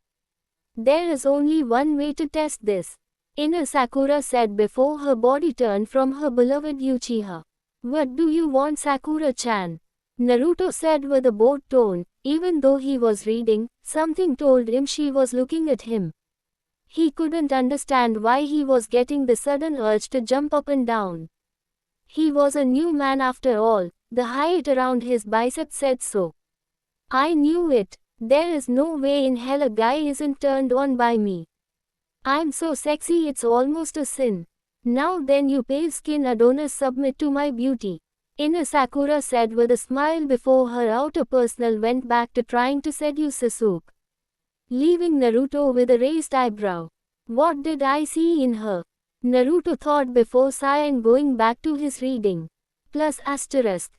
There is only one way to test this. Inner Sakura said before her body turned from her beloved Uchiha. What do you want, Sakura-chan? Naruto said with a bored tone. Even though he was reading, something told him she was looking at him. He couldn't understand why he was getting the sudden urge to jump up and down. He was a new man after all. The height around his biceps said so. I knew it. There is no way in hell a guy isn't turned on by me. I'm so sexy it's almost a sin. Now then, you pale-skinned Adonis, submit to my beauty. Inner Sakura said with a smile before her outer personnel went back to trying to seduce Sasuke, leaving Naruto with a raised eyebrow. What did I see in her? Naruto thought before sighing, going back to his reading. Plus asterisk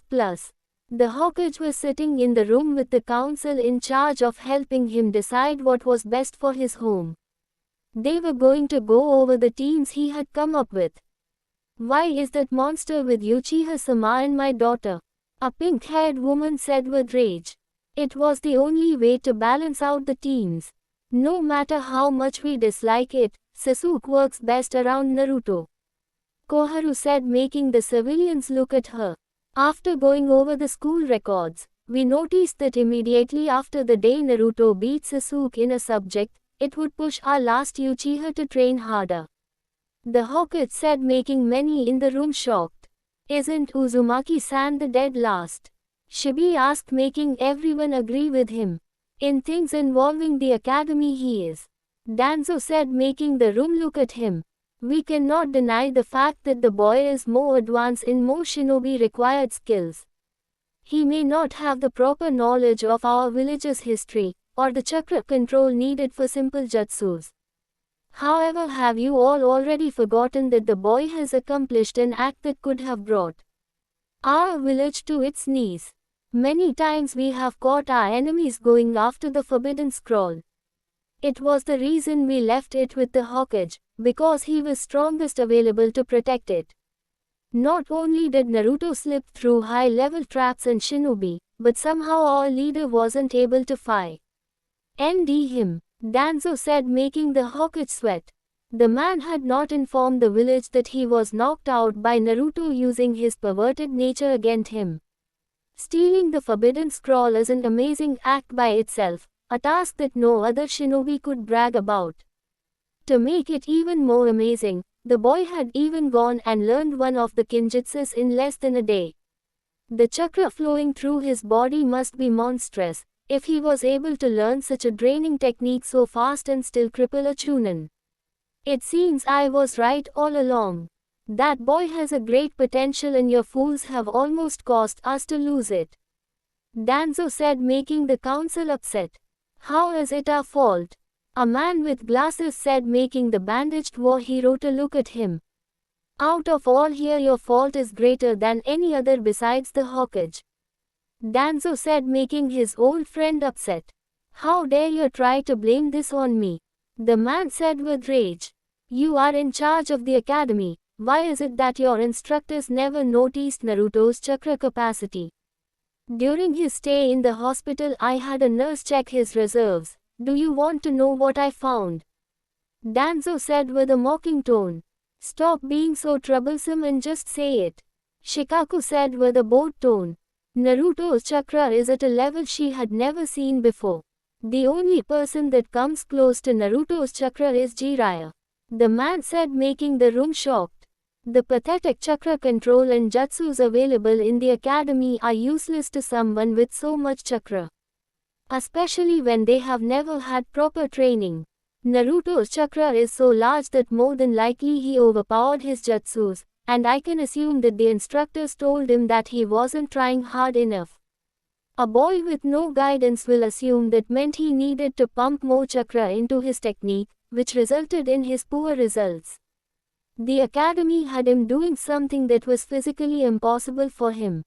plus. The Hokage was sitting in the room with the council in charge of helping him decide what was best for his home. They were going to go over the teams he had come up with. Why is that monster with Uchiha-sama and my daughter? A pink-haired woman said with rage. It was the only way to balance out the teams. No matter how much we dislike it, Sasuke works best around Naruto. Koharu said, making the civilians look at her. After going over the school records, we noticed that immediately after the day Naruto beat Sasuke in a subject, it would push our last Uchiha to train harder. The Hokage said, making many in the room shocked. Isn't Uzumaki-san the dead last? Shibi asked, making everyone agree with him. In things involving the academy he is. Danzo said, making the room look at him. We cannot deny the fact that the boy is more advanced in more shinobi required skills. He may not have the proper knowledge of our village's history, or the chakra control needed for simple jutsus. However, have you all already forgotten that the boy has accomplished an act that could have brought our village to its knees? Many times we have caught our enemies going after the forbidden scroll. It was the reason we left it with the Hokage, because he was strongest available to protect it. Not only did Naruto slip through high-level traps and shinobi, but somehow our leader wasn't able to fight. ND him, Danzo said, making the Hokage sweat. The man had not informed the village that he was knocked out by Naruto using his perverted nature against him. Stealing the forbidden scroll is an amazing act by itself. a task that no other shinobi could brag about. To make it even more amazing, the boy had even gone and learned one of the kinjutsus in less than a day. The chakra flowing through his body must be monstrous, if he was able to learn such a draining technique so fast and still cripple a Chunin. It seems I was right all along. That boy has a great potential and your fools have almost caused us to lose it. Danzo said, making the council upset. How is it our fault? A man with glasses said, making the bandaged war hero to look at him. Out of all here, your fault is greater than any other besides the Hokage. Danzo said, making his old friend upset. How dare you try to blame this on me? The man said with rage. You are in charge of the academy. Why is it that your instructors never noticed Naruto's chakra capacity? During his stay in the hospital, I had a nurse check his reserves. Do you want to know what I found? Danzo said with a mocking tone. Stop being so troublesome and just say it. Shikaku said with a bored tone. Naruto's chakra is at a level she had never seen before. The only person that comes close to Naruto's chakra is Jiraiya. The man said, making the room shocked. The pathetic chakra control and jutsus available in the academy are useless to someone with so much chakra. Especially when they have never had proper training. Naruto's chakra is so large that more than likely he overpowered his jutsus, and I can assume that the instructors told him that he wasn't trying hard enough. A boy with no guidance will assume that meant he needed to pump more chakra into his technique, which resulted in his poor results. The academy had him doing something that was physically impossible for him.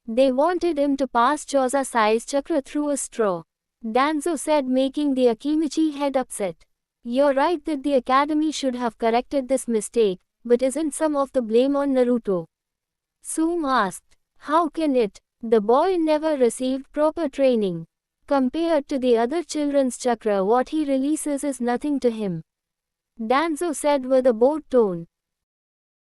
They wanted him to pass Choza-sized chakra through a straw. Danzo said, making the Akimichi head upset. You're right that the academy should have corrected this mistake, but isn't some of the blame on Naruto? Suum asked. How can it? The boy never received proper training. Compared to the other children's chakra, what he releases is nothing to him. Danzo said with a bored tone.